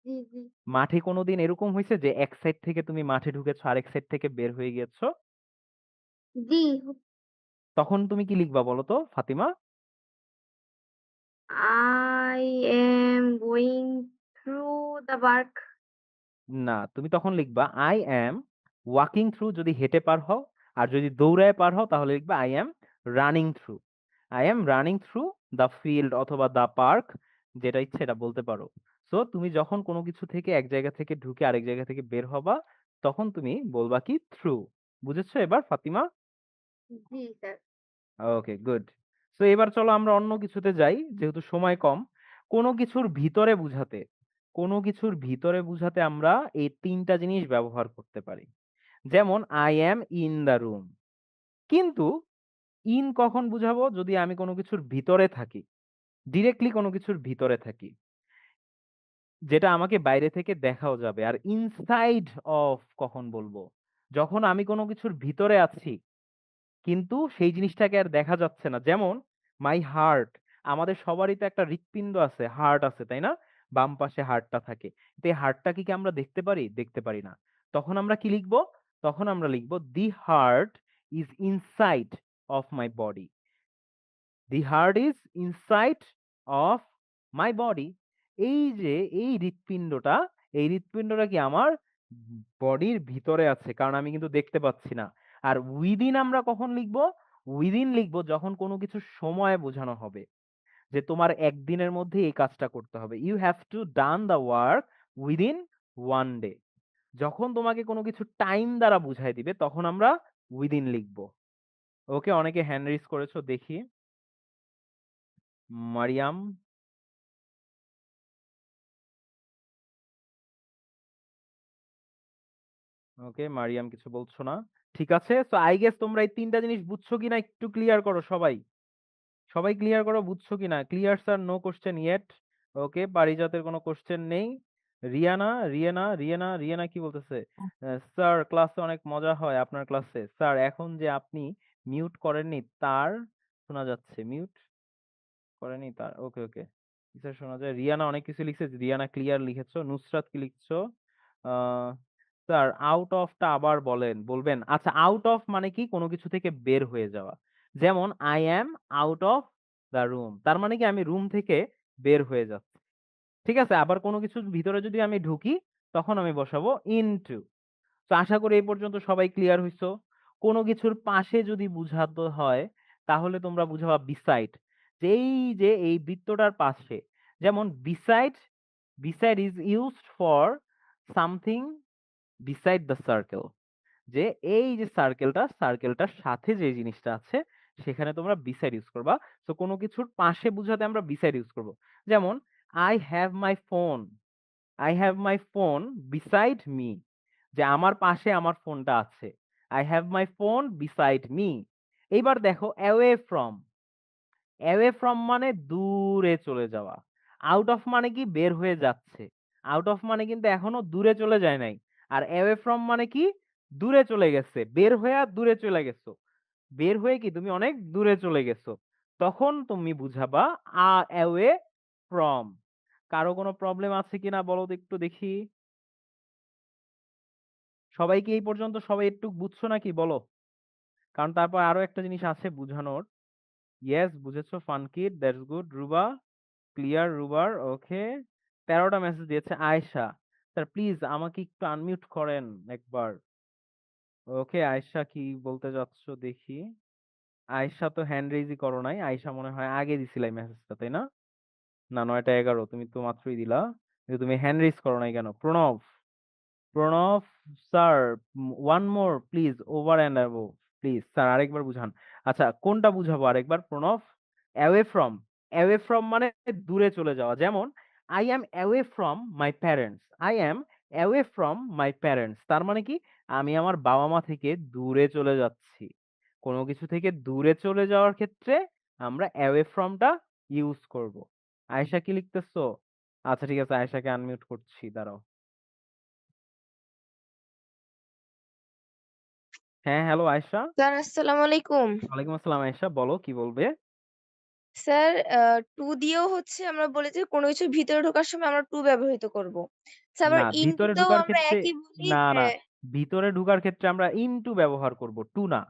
S7: জি জি
S1: মাঠে কোনোদিন এরকম হয়েছে যে এক সাইড থেকে তুমি মাঠে ঢুকেছো আরেক সাইড থেকে বের হয়ে গিয়েছো?
S7: জি
S1: তখন তুমি কি লিখবা বলো তো Fatima?
S7: I am going through the park.
S1: না, তুমি তখন লিখবা আই অ্যাম ওয়াকিং থ্রু, যদি হেঁটে পার হও। আর যদি দৌড়ায় পার হও তাহলে লিখবা I am running through. I am running through the field অথবা দ্য পার্ক, যেটা ইচ্ছে এটা বলতে পারো। সো তুমি যখন কোনো কিছু থেকে এক জায়গা থেকে ঢুকে আরেক জায়গা থেকে বের হবা তখন তুমি বলবা কি থ্রু। বুঝেছো এবার ফাতিমা?
S7: জি স্যার।
S1: Okay, good. সো এবার চলো আমরা অন্য কিছুতে যাই, যেহেতু সময় কম। কোনো কিছুর ভিতরে বুঝাতে, কোনো কিছুর ভিতরে বুঝাতে আমরা এই তিনটা জিনিস ব্যবহার করতে পারি। যেমন I am in the room. কিন্তু ইন কখন বুঝাবো? যদি আমি কোনো কিছুর ভিতরে থাকি, ডিরেক্টলি কোনো কিছুর ভিতরে থাকি, যেটা আমাকে বাইরে থেকে দেখাও যাবে। আর ইনসাইড অফ কখন বলবো? যখন আমি কোনো কিছুর ভিতরে আছি কিন্তু সেই জিনিসটাকে আর দেখা যাচ্ছে না। যেমন মাই হার্ট, আমাদের সবারই তো একটা হৃৎপিণ্ড আছে, হার্ট আছে, তাই না? বাম পাশে হার্টটা থাকে। তো এই হার্টটাকে কি আমরা দেখতে পারি? দেখতে পারি না। তখন আমরা কি লিখবো? তখন আমরা লিখবো দি heart is inside of my body. The heart is inside of my body. এই যে এই হৃৎপিণ্ডটা, এই হৃৎপিণ্ডটা কি আমার বডির ভিতরে আছে, কারণ আমি কিন্তু দেখতে পাচ্ছি না। আর উইদিন আমরা কখন লিখবো? উইদিন লিখবো যখন কোনো কিছু সময় বোঝানো হবে, যে তোমার একদিনের মধ্যে এই কাজটা করতে হবে। You have to done the work within 1 day. যখন তোমাকে কোনো কিছু টাইম দ্বারা বুঝাই দিবে তখন আমরা উইদিন লিখবো। ওকে, অনেকে হ্যান্ড রেইজ করেছো দেখি। মারিয়াম, ওকে মারিয়াম কিছু বলছো না। ঠিক আছে, সো আই গেস তোমরা এই তিনটা জিনিস বুঝছো কিনা একটু ক্লিয়ার করো সবাই। সবাই ক্লিয়ার করো, বুঝছো কিনা? Clear sir, no question yet. Okay, পারিজাতের কোনো কোশ্চেন নেই। রিয়ানা কি বলতেছে? স্যার ক্লাসে অনেক মজা হয় আপনার ক্লাসে। স্যার এখন যে আপনি মিউট করেননি তার শোনা যাচ্ছে, মিউট করেনি তার। ওকে ওকে, স্যার শোনা যায়। রিয়ানা অনেক কিছু লিখছে, রিয়ানা ক্লিয়ার লিখেছো। নুসরাত কি লিখছো? আহ স্যার আউট অফটা আবার বলবেন? আচ্ছা, আউট অফ মানে কি? কোনো কিছু থেকে বের হয়ে যাওয়া। যেমন I am out of the room, তার মানে কি আমি রুম থেকে বের হয়ে যাচ্ছি। ঠিক আছে, আবার কোনো কিছুর ভিতরে যদি আমি ঢুকি তখন আমি বসাবো ইনটু। তো আশা করি এই পর্যন্ত সবাই ক্লিয়ার হইছো। কোনো কিছুর পাশে যদি বুঝাতে হয় তাহলে তোমরা বুঝাবা বিসাইড, যে এই বৃত্তটার পাশে। যেমন beside, beside is used for something beside the circle. যে এই যে সার্কেলটার সাথে যে জিনিসটা আছে সেখানে তোমরা beside ইউজ করবা। সো কোনো কিছুর পাশে বুঝাতে আমরা beside ইউজ করব। যেমন I have my phone, I have my phone beside me, যে আমার পাশে আমার ফোনটা আছে। I have my phone beside me. এইবার দেখো away from, away from মানে দূরে চলে যাওয়া। out of মানে কি বের হয়ে যাচ্ছে। out of মানে কিন্তু এখনো দূরে চলে যায় নাই। আর away from মানে কি দূরে চলে গেছে। বের হয়ে দূরে চলে গেছো। বের হয়ে কি তুমি অনেক দূরে চলে গেছো। তখন তুমি বুঝাবা away from। কারো কোনো প্রবলেম আছে কিনা বলো তো একটু দেখি। সবাই কি এই পর্যন্ত সবাই একটু বুঝছো নাকি বলো? কারণ তারপর আরো একটা জিনিস আছে বুঝানোর। ইয়েস বুঝেছো fun kid, that's good. Ruba clear, রুবার ওকে। 13টা মেসেজ দিয়েছে আয়েশা। স্যার প্লিজ আমাকে একটু আনমিউট করেন একবার। ওকে আয়েশা কি বলতে যাচ্ছ দেখি। আয়েশা তো হ্যান্ড রেইজই করো নাই। আয়েশা মনে হয় আগে দিছিলা এই মেসেজটা, তাই না? না 9টা 11 তুমি তো মাত্রই দিলা। কিন্তু তুমি হ্যান্ড রেইজ করো নাই কেন? Pranab, Pranab sir one more please over and above please sir আরেকবার বুঝান। আচ্ছা কোনটা বুঝাবো আরেকবার Pranab? Away from, away from মানে দূরে চলে যাওয়া। যেমন I am away from my parents, I am away from my parents, তার মানে কি আমি আমার বাবা মা থেকে দূরে চলে যাচ্ছি। কোনো কিছু থেকে দূরে চলে যাওয়ার ক্ষেত্রে আমরা অ্যাওয়ে ফ্রমটা ইউজ করব। আয়েশা কি লিখতেছো? আচ্ছা ঠিক আছে আয়েশাকে আনমিউট করছি, দাঁড়াও। হ্যাঁ, হ্যালো আয়েশা।
S6: স্যার আসসালামু আলাইকুম।
S1: ওয়ালাইকুম আসসালাম আয়েশা, বলো কি বলবে?
S6: স্যার টু দিয়েও হচ্ছে আমরা বলি যে কোনো কিছুর ভিতরে ঢোকার সময় আমরা টু ব্যবহৃত করব। স্যার আবার
S1: না, ভিতরে
S6: ইনটুতেও
S1: ঢুকার
S6: আমরা
S1: ক্ষেত্রে
S6: একই বলি
S1: না,
S6: যে
S1: না। ভিতরে ঢুকার ক্ষেত্রে আমরা ইনটু ব্যবহার করব, টু না।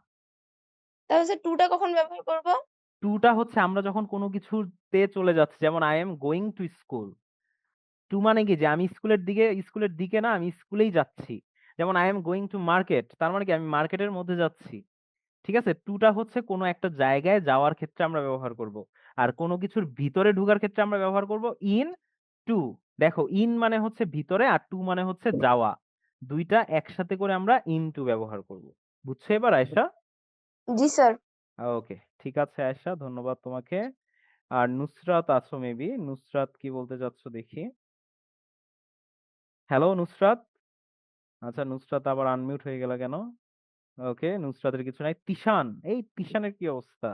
S6: তাহলে স্যার টুটা কখন ব্যবহার করব?
S1: টুটা হচ্ছে আমরা যখন কোনো কিছুতে চলে যাচ্ছি, যেমন I am going to school. To মানে কি যে আমি স্কুলের দিকে না, আমি স্কুলেই যাচ্ছি। যেমন I am going to market, তার মানে কি আমি মার্কেটের মধ্যে যাচ্ছি। ঠিক আছে? টুটা হচ্ছে কোনো একটা জায়গায় যাওয়ার ক্ষেত্রে আমরা ব্যবহার করব। আর কোনো কিছুর ভিতরে ঢোকার ক্ষেত্রে আমরা ব্যবহার করব ইন টু। দেখো ইন মানে হচ্ছে ভিতরে আর টু মানে হচ্ছে যাওয়া। দুইটা একসাথে করে আমরা ইন টু ব্যবহার করব। বুঝছো এবার আয়েশা?
S6: জি স্যার।
S1: ওকে, ঠিক আছে আয়েশা, ধন্যবাদ তোমাকে। আর নুসরাত আছো মেবি। নুসরাত কি বলতে চাচ্ছ দেখি। হ্যালো নুসরাত। আচ্ছা নুসরাত আবার আনমিউট হয়ে গেল কেন? ওকে, নুসরাতের কিছু নাই। তিশান, এই তিশানের কি অবস্থা?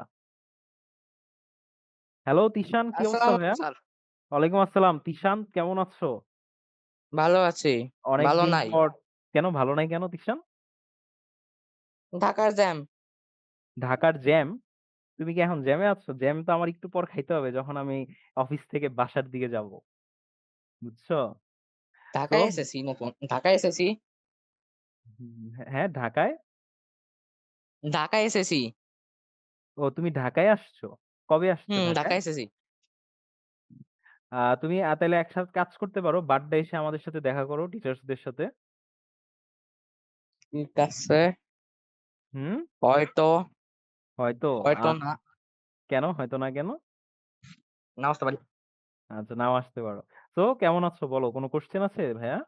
S1: হ্যালো তিশান, কি অবস্থা
S8: আসসালামু
S1: ভাইয়া?
S8: আলাইকুম স্যার।
S1: ওয়ালাইকুম আসসালাম। তিশান কেমন আছো?
S8: ভালো আছি। ভালো
S1: অনেকদিন
S8: নাই।
S1: পর। কেন ভালো নাই কেন তিশান?
S8: ঢাকার জ্যাম।
S1: ঢাকার জ্যাম? তুমি কি এখন জ্যামে আছো? জ্যাম তো আমার একটু পর খাইতে হবে যখন আমি অফিস থেকে বাসার দিকে যাব। বুঝছো? তো
S8: ঢাকায় এসেছি নতুন। ঢাকায় এসেছি।
S1: হ্যাঁ ঢাকায়।
S8: ঢাকায় এসেছি।
S1: ও তুমি ঢাকায় আসছো? কবে আসছো ঢাকায়?
S8: ঢাকায় এসেছি।
S1: তুমি তাহলে একসাথে কাজ করতে পারো, বাড্ডা এসে আমাদের সাথে দেখা করো টিচার্সদের সাথে।
S8: ঠিক আছে।
S1: হুম।
S8: হয়তো,
S1: হয়তো।
S8: হয়তো না।
S1: কেন হয়তো না কেন?
S8: না আসতে পারি।
S1: আচ্ছা নাও আসতে পারো। তো কেমন আছো বলো, কোনো কোশ্চেন আছে ভাইয়া?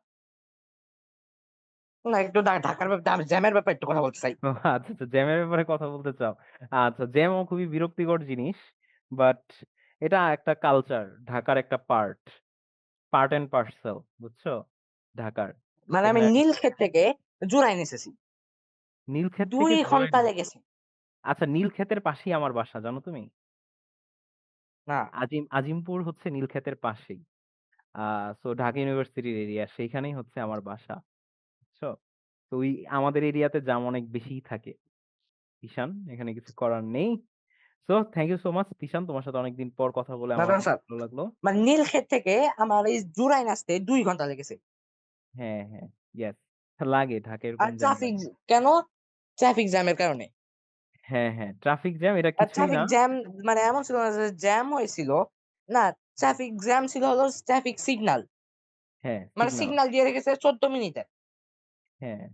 S8: না একটু ঢাকার জ্যামের ব্যাপারে একটু কথা বলতে চাই।
S1: ও আচ্ছা, আচ্ছা জ্যামের ব্যাপারে কথা বলতে চাও। আচ্ছা জ্যামও খুবই বিরক্তিকর জিনিস। বাট এটা একটা কালচার, ঢাকার একটা পার্ট, পার্ট এন্ড পার্সেল, বুঝছো? ঢাকার।
S8: মানে আমি
S1: এখানে
S8: নীলক্ষেত থেকে জুরাইন এসেছি।
S1: নীলক্ষেত
S8: 2
S1: থেকে
S8: ঘন্টা
S1: জুরাইন।
S8: লেগেছে।
S1: আচ্ছা নীলক্ষেতের পাশেই আমার বাসা, জানো তুমি?
S8: না।
S1: আজিমপুর হচ্ছে নীলক্ষেতের পাশেই। সো ঢাকা ইউনিভার্সিটির এরিয়া, সেইখানেই হচ্ছে আমার বাসা। বুঝছো? তো ওই আমাদের এরিয়াতে জাম অনেক বেশিই থাকে। ঈশান, এখানে কিছু করার নেই। So thank you so much Tishan, তোমার সাথে অনেকদিন পর কথা বলে
S8: না
S1: আমার
S8: না
S1: অনেক
S8: স্যার।
S1: ভালো লাগলো।
S8: মানে নীলক্ষেত থেকে আমার এই জুরাইন আসতে 2 ঘন্টা লেগেছে।
S1: হ্যাঁ, হ্যাঁ, ইয়েস। লাগে, ঢাকা
S8: আর
S1: এরকম জ্যাম লাগে।
S8: কেন? ট্রাফিক জ্যামের কারণে।
S1: হ্যাঁ, হ্যাঁ, ট্রাফিক জ্যাম এটা
S8: আর
S1: কিছুই
S8: ট্রাফিক
S1: না।
S8: জ্যাম মানে এমন ছিল না যে জ্যাম হয়েছিল। না, ট্রাফিক জ্যাম ছিল হলো ট্রাফিক সিগন্যাল।
S1: হ্যাঁ,
S8: মানে
S1: সিগন্যাল।
S8: সিগন্যাল দিয়ে রেখেছে 14 মিনিটের।
S1: হ্যাঁ,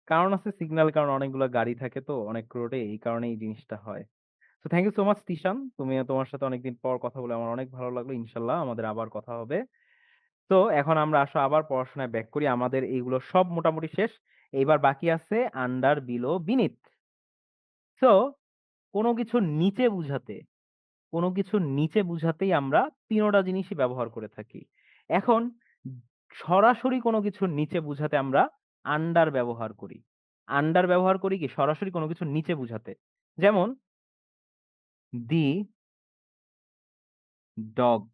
S1: কারণ আছে সিগন্যাল, কারণ অনেকগুলো গাড়ি থাকে তো অনেক রোডে, এই কারণে এই জিনিসটা হয়। তো thank you so much Tishan, তোমার সাথে অনেকদিন পর কথা বলে আমার অনেক ভালো লাগলো। ইনশাল্লাহ আমাদের আবার কথা হবে। তো এখন আমরা আসো আবার পড়াশোনায় ব্যাক করি। আমাদের এইগুলো সব মোটামুটি শেষ। এইবার বাকি আছে আন্ডার, বিলো, বিনিথ। সো কোনো কিছুর নিচে বুঝাতে, কোনো কিছুর নিচে বুঝাতেই আমরা তিনোটা জিনিসই ব্যবহার করে থাকি। এখন সরাসরি কোনো কিছুর নিচে বুঝাতে আমরা আন্ডার ব্যবহার করি। আন্ডার ব্যবহার করি কি সরাসরি কোনো কিছুর নিচে বুঝাতে। যেমন দি dog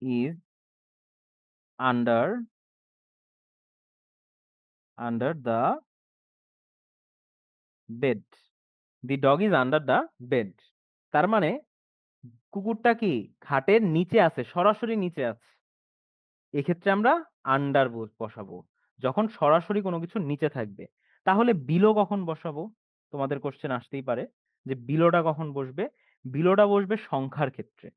S1: is under the bed. The dog is under the bed. তার মানে কুকুরটা কি খাটের নিচে আছে, সরাসরি নিচে আছে। এক্ষেত্রে আমরা আন্ডার বসাবো যখন সরাসরি কোনো কিছুর নিচে থাকবে। তাহলে বিলো কখন বসাবো? তোমাদের কোশ্চেন আসতেই পারে যে বিলোটা কখন বসবে। বিলোটা বসবে সংখ্যার ক্ষেত্রে।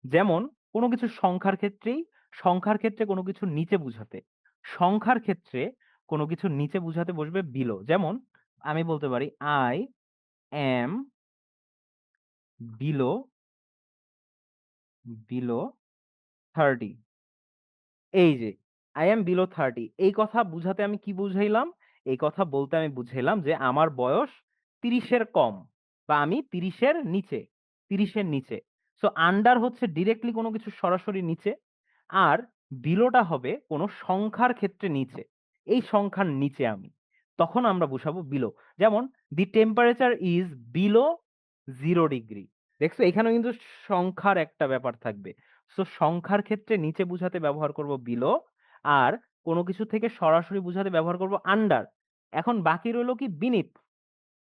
S1: যেমন কোনো কিছুর সংখ্যার ক্ষেত্রেই, সংখ্যার ক্ষেত্রে কোনো কিছুর নিচে বুঝাতে, সংখ্যার ক্ষেত্রে কোনো কিছুর নিচে বুঝাতে বসবে বিলো। যেমন আমি বলতে পারি আই এম বিলো 30। এই যে আই এম বিলো 30, এই কথা বুঝাতে আমি কি বুঝাইলাম? এই কথা বলতে আমি বুঝাইলাম যে আমার বয়স 30-এর কম বা আমি 30-এর নিচে, 30-এর নিচে। সো আন্ডার হচ্ছে ডিরেক্টলি কোনো কিছু সরাসরি নিচে, আর বিলোটা হবে কোনো সংখ্যার ক্ষেত্রে নিচে। এই সংখ্যার নিচে আমি, তখন আমরা বুঝাবো বিলো। যেমন দি টেম্পারেচার ইজ বিলো 0°। দেখছো এখানেও কিন্তু সংখ্যার একটা ব্যাপার থাকবে। সো সংখ্যার ক্ষেত্রে নিচে বুঝাতে ব্যবহার করব বিলো, আর কোনো কিছু থেকে সরাসরি বুঝাতে ব্যবহার করব আন্ডার। এখন বাকি রইলো কি বিনিথ।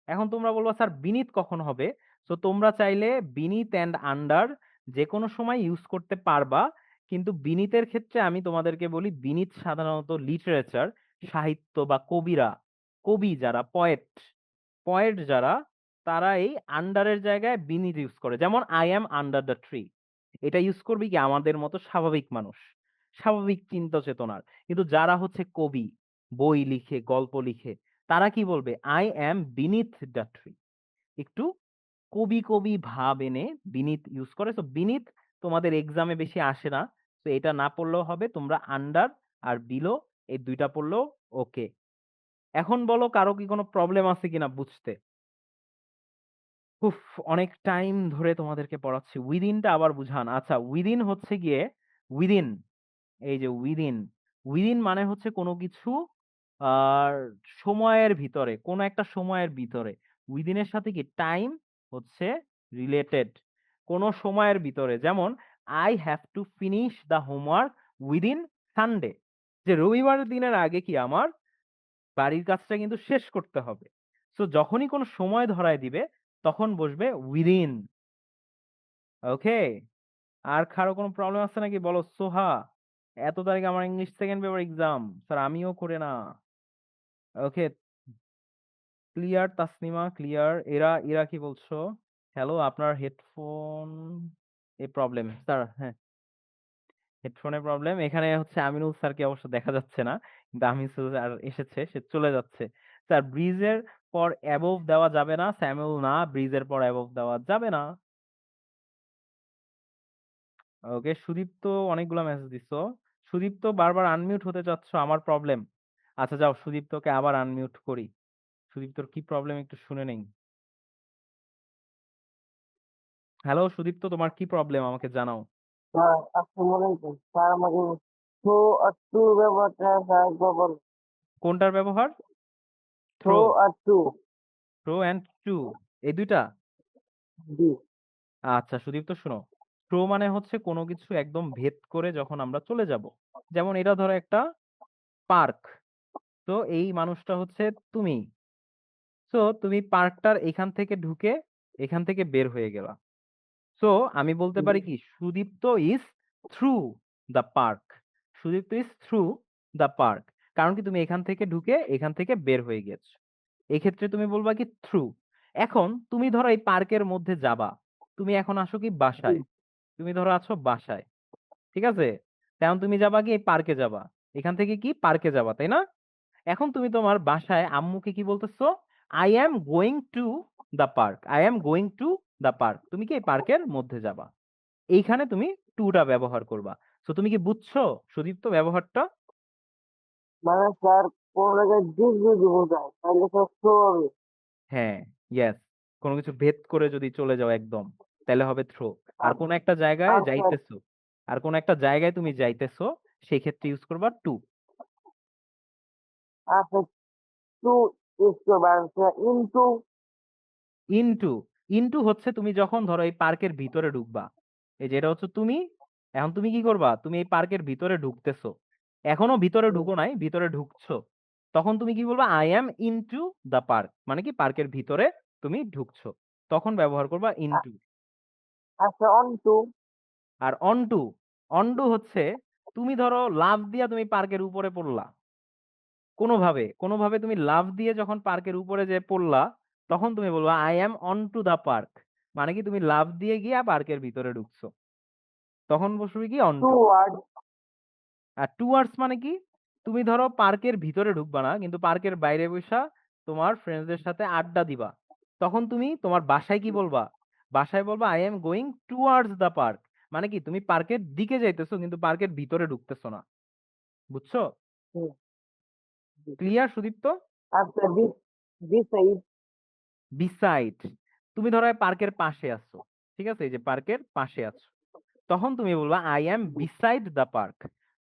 S1: এখন তোমরা বলবা স্যার বিনিথ কখন হবে? তো তোমরা চাইলে বিনিথ এন্ড আন্ডার যে কোনো সময় ইউজ করতে পারবা, কিন্তু বিনিথের ক্ষেত্রে আমি তোমাদেরকে বলি বিনিথ সাধারণত লিটারেচার, সাহিত্য বা কবিরা, কবি যারা পয়েট, পয়েট যারা, তারা এই আন্ডারের জায়গায় বিনিথ ইউজ করে। যেমন I am under the tree, এটা ইউজ করবি কি আমাদের মতো স্বাভাবিক মানুষ, স্বাভাবিক চিন্তা চেতনার। কিন্তু যারা হচ্ছে কবি, বই লিখে, গল্প লিখে, তারা কি বলবে? I am beneath the tree. একটু কবি কবি ভাব এনে বিনিথ ইউজ করে। তো বিনিথ তোমাদের এক্সামে বেশি আসে না, তো এটা না পড়লেও হবে। তোমরা আন্ডার আর বিলো এই দুইটা পড়লেও ওকে। এখন বলো কারো কি কোনো প্রবলেম আছে কিনা বুঝতে? উফ, অনেক টাইম ধরে তোমাদেরকে পড়াচ্ছি। উইদিনটা আবার বুঝান। আচ্ছা, উইদিন হচ্ছে গিয়ে উইদিন, এই যে উইদিন, উইদিন মানে হচ্ছে কোনো কিছু আর সময়ের ভিতরে, কোনো একটা সময়ের ভিতরে। উইদিনের সাথে কি টাইম হচ্ছে রিলেটেড, কোনো সময়ের ভিতরে। যেমন I have to finish the homework within Sunday, যে রবিবার দিনের আগে কি আমার বাড়ির কাজটা কিন্তু শেষ করতে হবে। সো যখনই কোনো সময় ধরায় দিবে তখন বসবে উইদিন। ওকে, আর কারো কোনো প্রবলেম আছে নাকি বলো? সোহা, এত তারিখে আমার English second paper exam, sir আমিও করে না। ওকে, ক্লিয়ার তাসনিমা, ক্লিয়ার। এরা এরা কি বলছো? হ্যালো, আপনার হেডফোন এ প্রবলেম স্যার। হ্যাঁ, হেডফোনের প্রবলেম। এখানে হচ্ছে আমিনুল স্যারকে অবশ্য দেখা যাচ্ছে না, কিন্তু আমিনুল স্যার এসেছে, সে চলে যাচ্ছে। স্যার ব্রিজের পর অ্যাবভ দেওয়া যাবে না। স্যামুয়েল না, ব্রিজের পর অ্যাবভ দেওয়া যাবে না। ওকে, সুদীপ্ত অনেকগুলো মেসেজ দিছো। সুদীপ্ত বারবার আনমিউট হতে চাচ্ছ, আমার প্রবলেম। আচ্ছা যাও, সুদীপ্তকে আবার আনমিউট করি। সুদীপ্তর কি প্রবলেম একটু শুনে নেই। হ্যালো সুদীপ্ত, তোমার কি প্রবলেম আমাকে জানাও।
S3: স্যার আসসালামু আলাইকুম স্যার, আমাকে থ্রো আর টু ব্যবহারটা স্যার একবার বল।
S1: কোনটার ব্যবহার?
S3: থ্রো
S1: থ্রো,
S3: আর টু।
S1: থ্রো অ্যান্ড টু, এই দুইটা?
S3: জি।
S1: আচ্ছা সুদীপ্ত শোনো, থ্রো মানে হচ্ছে কোনো কিছু একদম ভেদ করে যখন আমরা চলে যাব। যেমন এটা ধরো একটা পার্ক, তো এই মানুষটা হচ্ছে তুমি। তো তুমি পার্কটার এখান থেকে ঢুকে এখান থেকে বের হয়ে গেলা। সো আমি বলতে পারি কি Sudipta is through the park. Sudipta is through the park, কারণ কি তুমি এখান থেকে ঢুকে এখান থেকে বের হয়ে গেছো। এই ক্ষেত্রে তুমি বলবা কি থ্রু। এখন তুমি ধরো এই পার্কের মধ্যে যাবা, তুমি এখন আসো কি বাসায়, তুমি ধরো আছো বাসায়, ঠিক আছে? তেমন তুমি যাবা কি এই পার্কে যাবা, এখান থেকে কি পার্কে যাবা, তাই না? এখন তুমি তোমার বাসায় আম্মুকে কি বলতেছো? I am going to the park, I am going to the park. তুমি কি এই পার্কের মধ্যে যাবা, এইখানে তুমি টুটা ব্যবহার করবা। তো তুমি কি বুঝছো সুদীপ্ত ব্যবহারটা?
S3: মানে স্যার কোন জায়গায় দিক যদি বোঝায় তাহলে স্যার থ্রো হবে।
S1: হ্যাঁ, ইয়েস। কোনো কিছু ভেদ করে যদি চলে যাও একদম, তাহলে হবে থ্রো। আর
S3: আর
S1: কোন একটা জায়গায়
S3: আর স্যার
S1: যাইতেছো, আর কোন একটা জায়গায় তুমি যাইতেছো, সেই ক্ষেত্রে ইউজ করবা টু।
S3: আর স্যার টু ইউজ করবো আর স্যার ইনটু
S1: ইনটু, ইনটু হচ্ছে তুমি যখন ধরো এই পার্কের ভিতরে ঢুকবা, এই যে এটা হচ্ছে তুমি, এখন তুমি কি করবা, তুমি এই পার্কের ভিতরে ঢুকতেছো, এখনো ভিতরে ঢুকো নাই, ভিতরে ঢুকছো, তখন তুমি কি বলবা, I am into the park, মানে কি পার্কের ভিতরে তুমি ঢুকছো, তখন ব্যবহার করবা ইনটু।
S3: আর স্যার অন টু
S1: আর অনটু, অনটু হচ্ছে তুমি ধরো লাফ দিয়া তুমি পার্কের উপরে পড়লা, কোনোভাবে কোনোভাবে তুমি লাফ দিয়ে যখন পার্কের উপরে যে পড়লা, তখন তুমি বলবা I am on to the park, মানে কি তুমি লাফ দিয়ে গিয়া পার্কের ভিতরে ঢুকছো, তখন বসবে কি অন
S3: টু
S1: টু।
S3: ওয়ার্ড
S1: আর টুয়ার্ডস মানে কি, তুমি ধরো পার্কের ভিতরে ঢুকবা না, কিন্তু পার্কের বাইরে বসা তোমার ফ্রেন্ডসদের সাথে আড্ডা দিবা, তখন তুমি তোমার বাসায় কি বলবা, বাসায় বলবা I am going towards the park, মানে কি তুমি পার্কের দিকে যাইতেছো কিন্তু পার্কের ভিতরে ঢুকতেছো না। বুঝছো? ক্লিয়ার সুদীপ্ত?
S3: আর স্যার দিস সাইড
S1: বিসাইড, তুমি ধরো পার্কের পাশে আছো, ঠিক আছে, এই যে পার্কের পাশে আছো, তখন তুমি বলবা I am beside the park,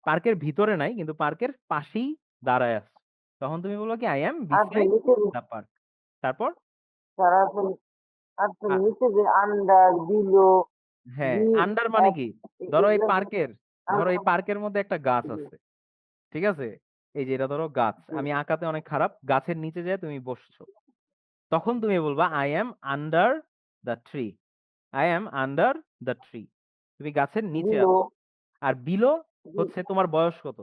S1: পার্কের ভিতরে নাই কিন্তু পার্কের পাশেই দাঁড়ায় আছো, তখন তুমি বলবা কি আই অ্যাম
S3: আর স্যার
S1: বিসাইড
S3: নিচে
S1: দ্য পার্ক। তারপর
S3: স্যার আর স্যার
S1: আ-
S3: নিচে যে আন্ডার বিলো
S1: হ্যাঁ,
S3: বি
S1: আন্ডার মানে কি, ধরো এই
S3: এগুলো
S1: পার্কের, ধরো এই পার্কের মধ্যে একটা গাছ আছে, ঠিক আছে, এই যে এটা ধরো গাছ, আমি আঁকাতে অনেক খারাপ, গাছের নিচে যেয়ে তুমি বসছো, তখন তুমি বলবা I am under the tree, I am under the tree, তুমি গাছের নিচে
S3: বিলো
S1: আছো। আর বিলো হচ্ছে তোমার বয়স কত,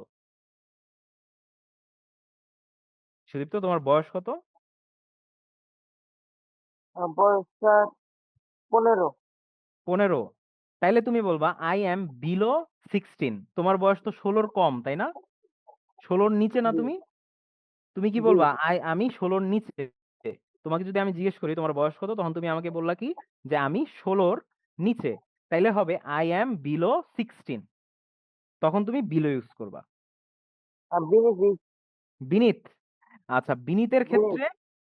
S1: সুদীপ্ত তোমার বয়স কত?
S3: বয়স স্যার 15
S1: 15, তাইলে তুমি বলবা আই অ্যাম বিলো 16, তোমার বয়স তো 16-র কম তাই না, 16-র নিচে না
S3: জি
S1: তুমি, তুমি কি
S3: জি
S1: বলবা আমি 16-র নিচে। তোমাকে যদি আমি জিজ্ঞেস করি তোমার বয়স কত, তখন তুমি আমাকে বললা কি যে আমি 16-র নিচে, তাইলে হবে আই অ্যাম বিলো 16, তখন তুমি বিলো ইউজ করবা।
S3: আর বেনিফিট
S1: বিনিথ, আচ্ছা বিনিতের ক্ষেত্রে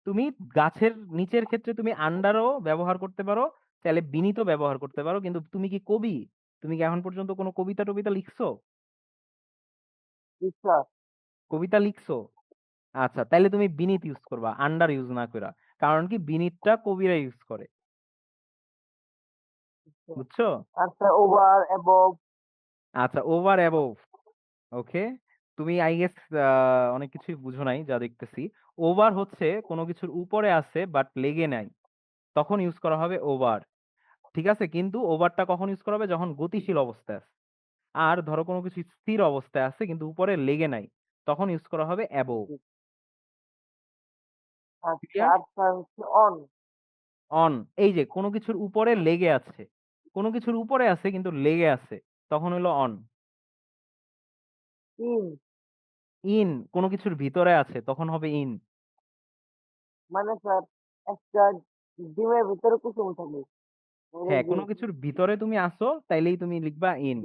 S1: তুমি গাছের নিচের ক্ষেত্রে তুমি আন্ডারও ব্যবহার করতে পারো, চাইলে বিনীতও ব্যবহার করতে পারো, কিন্তু তুমি কি কবি, তুমি কি এখন পর্যন্ত কোনো কবিতা টবিতা লিখছো,
S3: স্যার
S1: কবিতা লিখছো? আচ্ছা তাইলে তুমি বিনীত ইউজ করবা, আন্ডার ইউজ না কইরা, কারণ কি বিনীতটা কবিরা ইউজ করে। বুঝছো?
S3: আর স্যার ওভার অ্যাবভ
S1: আচ্ছা ওভার অ্যাবভ, ওকে, তুমি আই গেস অনেক কিছুই বুঝো নাই যা দেখতেছি। ওভার হচ্ছে কোনো কিছুর উপরে আছে বাট লেগে নাই, তখন ইউজ করা হবে ওভার, ঠিক আছে, কিন্তু ওভারটা কখন ইউজ করা হবে, যখন গতিশীল অবস্থায় আছে। আর ধরো কোনো কিছু স্থির অবস্থায় আছে কিন্তু উপরে লেগে নাই, তখন ইউজ করা হবে অ্যাবোভ।
S3: আচ্ছা
S1: ক্লিয়ার?
S3: আর স্যার হচ্ছে অন
S1: অন, এই যে কোনো কিছুর উপরে লেগে আছে, কোনো কিছুর উপরে আছে কিন্তু লেগে আছে, তখন হলো অন।
S3: ইন
S1: ইন, কোনো কিছুর ভিতরে আছে, তখন হবে ইন।
S3: মানে স্যার একটা ডিমের ভিতরে কুসুম থাকে
S1: হ্যাঁ, কোনো কিছুর ভিতরে তুমি আসো তাইলেই তুমি লিখবা ইন।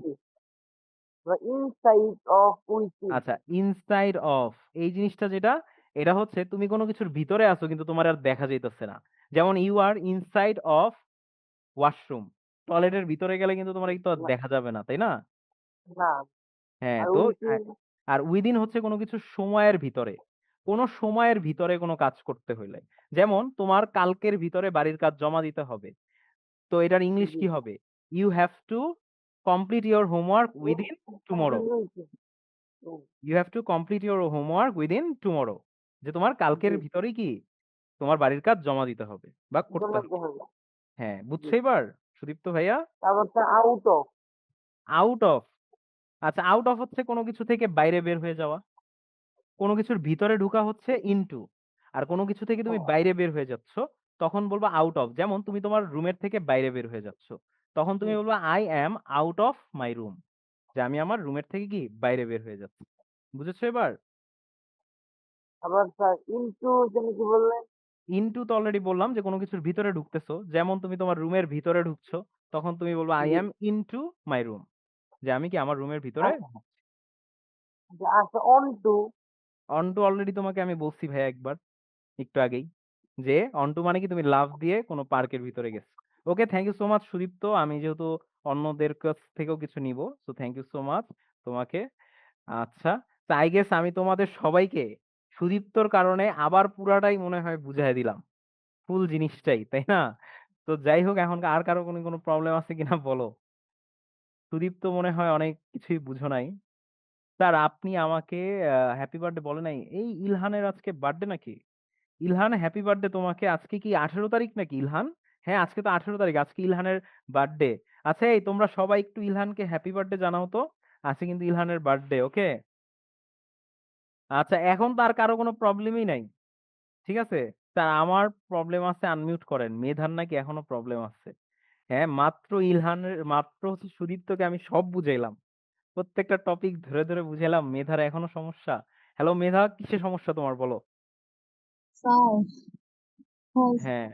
S3: ইনসাইড অফ উইথিন
S1: আচ্ছা ইনসাইড অফ, এই জিনিসটা যেটা, এটা হচ্ছে তুমি কোনো কিছুর ভিতরে আছো কিন্তু তোমার আর দেখা যাইতেছে না, যেমন you are inside of washroom, টয়লেটের ভিতরে গেলে কিন্তু তোমার তো আর দেখা যাবে না তাই না।
S3: না
S1: হ্যাঁ
S3: আর
S1: তো
S3: উইথিন
S1: আর উইদিন হচ্ছে কোনো কিছু সময়ের ভিতরে, কোনো সময়ের ভিতরে কোনো কাজ করতে হইলে, যেমন তোমার কালকের ভিতরে বাড়ির কাজ জমা দিতে হবে, তো এটার ইংলিশ কি হবে, you have to complete your homework within tomorrow, you have to complete your homework within tomorrow, যে তোমার কালকের ভিতরেই কি তোমার বাড়ির কাজ জমা দিতে হবে বা করতে
S3: জমাতে
S1: হবে।
S3: হবে
S1: হ্যাঁ বুঝছো এবার সুদীপ্ত ভাইয়া?
S3: তারপর sir out of
S1: out of, আচ্ছা আউট অফ হচ্ছে কোনো কিছু থেকে বাইরে বের হয়ে যাওয়া, কোনো কিছুর ভিতরে ঢুকা হচ্ছে ইনটু, আর কোনো কিছু থেকে তুমি বাইরে বের হয়ে যাচ্ছ, তখন বলবা আউট অফ, যেমন তুমি তোমার রুমের থেকে বাইরে বের হয়ে যাচ্ছ, তখন তুমি বলবা I am out of my room, যে আমি আমার রুমের থেকে কি বাইরে বের হয়ে যাচ্ছি। বুঝেছো এবার?
S3: আবার স্যার ইনটু যেন কি বললেন
S1: ইনটু তো অলরেডি বললাম যে কোনো কিছুর ভিতরে ঢুকতেছো, যেমন তুমি তোমার রুমের ভিতরে ঢুকছো, তখন তুমি বলবা I am into my room, যে আমি কি আমার রুমের ভিতরে।
S3: আচ্ছা অন টু
S1: অন্টু অলরেডি তোমাকে আমি বলছি ভাইয়া একবার একটু আগেই যে অন্টু মানে কি তুমি লাফ দিয়ে কোনো পার্কের ভিতরে গেছো। Okay, thank you so much Sudipta. আমি যেহেতু অন্যদের কাছ থেকেও কিছু নিব, so thank you so much তোমাকে। আচ্ছা, তো আই গেস আমি তোমাদের সবাইকে সুদীপ্তর কারণে আবার পুরাটাই মনে হয় বুঝাই দিলাম, ফুল জিনিসটাই, তাই না? তো যাই হোক, এখন আর কারো কোনো প্রবলেম আছে কিনা বলো। সুদীপ্ত মনে হয় অনেক কিছুই বুঝো নাই। স্যার আপনি আমাকে হ্যাপি বার্থডে বলে নাই। এই ইলহানের আজকে বার্থডে নাকি? ইলহান হ্যাপি বার্থডে তোমাকে। আজকে কি 18 তারিখ নাকি ইলহান? হ্যাঁ, আজকে তো 18 তারিখ। আজকে ইলহানের বার্থডে। আচ্ছা, এই তোমরা সবাই একটু ইলহানকে হ্যাপি বার্থডে জানাও তো। আজকে কিন্তু ইলহানের বার্থডে, ওকে? আচ্ছা, এখন তো আর কারো কোনো প্রবলেমই নাই। ঠিক আছে? তা আমার প্রবলেম আছে, আনমিউট করেন। মেধার নাকি এখনো প্রবলেম আছে। হ্যাঁ, মাত্র হচ্ছে সুদীপ্তকে আমি সব বুঝাইলাম। প্রত্যেকটা টপিক ধরে ধরে বুঝাইলাম। মেধার এখনো সমস্যা। হ্যালো মেধা, কিসের সমস্যা তোমার বলো?
S5: স্যার হ্যাঁ
S1: হ্যাঁ,